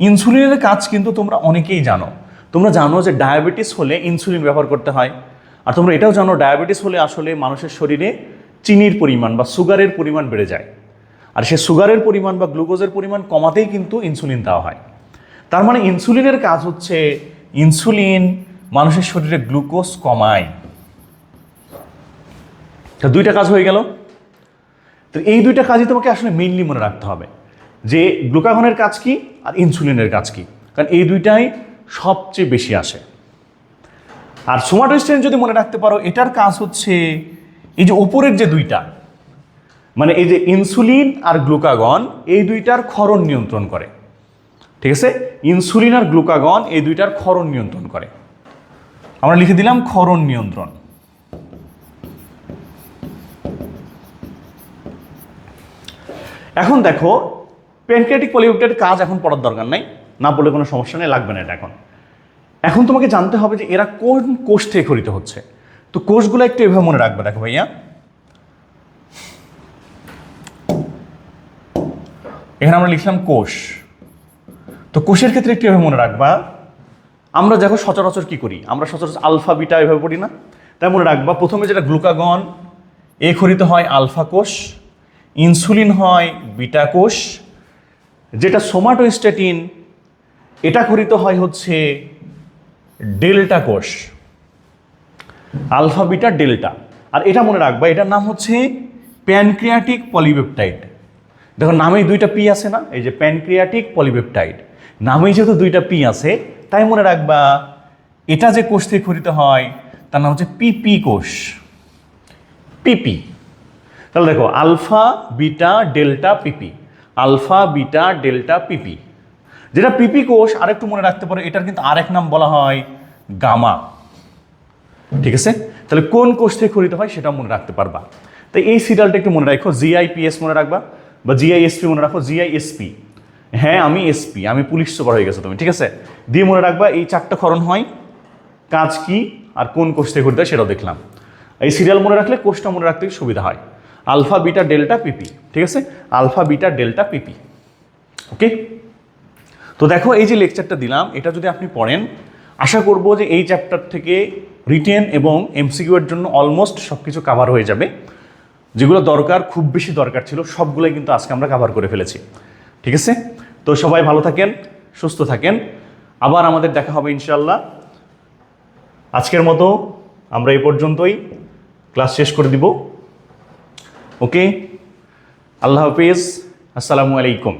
ইনসুলিনের কাজ কিন্তু তোমরা অনেকেই জানো। তোমরা জানো যে ডায়াবেটিস হলে ইনসুলিন ব্যবহার করতে হয়। আর তোমরা এটাও জানো ডায়াবেটিস হলে আসলে মানুষের শরীরে চিনির পরিমাণ বা সুগারের পরিমাণ বেড়ে যায়। আর সে সুগারের পরিমাণ বা গ্লুকোজের পরিমাণ কমাতেই কিন্তু ইনসুলিন দেওয়া হয়। তার মানে ইনসুলিনের কাজ হচ্ছে, ইনসুলিন মানুষের শরীরে গ্লুকোজ কমায়। তো 2টা কাজ হয়ে গেল। তো এই 2টা কাজই তোমাকে আসলে মেইনলি মনে রাখতে হবে, যে গ্লুকাগনের কাজ কি আর ইনসুলিনের কাজ কি, কারণ এই 2টাই সবচেয়ে বেশি আসে। আর সোমাটোস্ট্যাটিন যদি মনে রাখতে পারো, এটার কাজ হচ্ছে এই যে উপরের যে 2টা, মানে এই যে ইনসুলিন আর গ্লুকাগন, এই 2টার ক্ষরণ নিয়ন্ত্রণ করে। ঠিক আছে? ইনসুলিন আর গ্লুকাগন এই 2টার ক্ষরণ নিয়ন্ত্রণ করে। আমরা লিখে দিলাম ক্ষরণ নিয়ন্ত্রণ। এখন দেখো, প্যানক্রিয়াটিক পলিপেপটাইড কাজ এখন পড়ার দরকার নাই, না বলে কোনো সমস্যা নেই, লাগবে না এটা এখন। এখন তোমাকে জানতে হবে যে এরা কোন কোষ থেকে ক্ষরিত হচ্ছে। তো কোষগুলো একটু এভাবে মনে রাখবে। দেখো ভাইয়া, এখানে আমরা লিখলাম কোষ। তো কোষের ক্ষেত্রে একটু এভাবে মনে রাখবা, আমরা দেখো সচরাচর কি করি, আমরা সচরাচর আলফা বিটা এভাবে পড়ি না? তাই মনে রাখবা, প্রথমে যেটা গ্লুকাগন, এ ক্ষরিত হয় আলফা কোষ, ইনসুলিন হয় বিটা কোষ, যেটা সোমাটোস্ট্যাটিন এটা ক্ষরিত হয় হচ্ছে ডেল্টা কোষ, আলফা বিটা ডেল্টা। আর এটা মনে রাখবা, এটার নাম হচ্ছে প্যানক্রিয়াটিক পলিপেপটাইড। দেখো নামেই 2টা পি আছে না, এই যে প্যানক্রিয়াটিক পলিপেপটাইড, নামেই যেহেতু 2টা পি আছে, তাই মনে রাখবা এটা যে কোষ থেকে ক্ষরিত হয় তার নাম হচ্ছে পিপি কোষ, পিপি। তাহলে দেখো, আলফা বিটা ডেল্টা পিপি, আলফা বিটা ডেল্টা পিপি। যেটা পিপি কোষ, আরেকটু মনে রাখতে পারো, এটার কিন্তু আরেক নাম বলা হয় গামা। ঠিক আছে? তাহলে কোন কোষ থেকে ক্ষরিত হয় সেটা মনে রাখতে পারবা। তাই এই সিরিয়ালটা একটু মনে রাখো, জিআইপিএস মনে রাখবা, বা জিআইএসপি মনে রাখো, জিআইএসপি। হ্যাঁ, আমি এসপি, আমি পুলিশ সুপার হয়ে গেছো তুমি। ঠিক আছে? দিয়ে মনে রাখবা এই 4টা ক্ষরণ হয়, কাজ কি আর কোন কোষ থেকে ক্ষরিত হয় সেটাও দেখলাম। এই সিরিয়াল মনে রাখলে কোষটা মনে রাখতে সুবিধা হয়, আলফা বিটা ডেল্টা পিপি। ঠিক আছে? আলফা বিটা ডেল্টা পিপি। ওকে, তো দেখো এই যে লেকচারটা দিলাম, এটা যদি আপনি পড়েন, আশা করব যে এই চ্যাপ্টার থেকে রিটেন এবং এমসিকিউ এর জন্য অলমোস্ট সব কিছু কাভার হয়ে যাবে। যেগুলো দরকার, খুব বেশি দরকার ছিল, সবগুলোই কিন্তু আজকে আমরা কাভার করে ফেলেছি। ঠিক আছে? তো সবাই ভালো থাকেন, সুস্থ থাকেন, আবার আমাদের দেখা হবে ইনশাল্লাহ। আজকের মতো আমরা এই পর্যন্তই ক্লাস শেষ করে দিব। ওকে, আল্লাহ হাফিজ, আসসালামু আলাইকুম।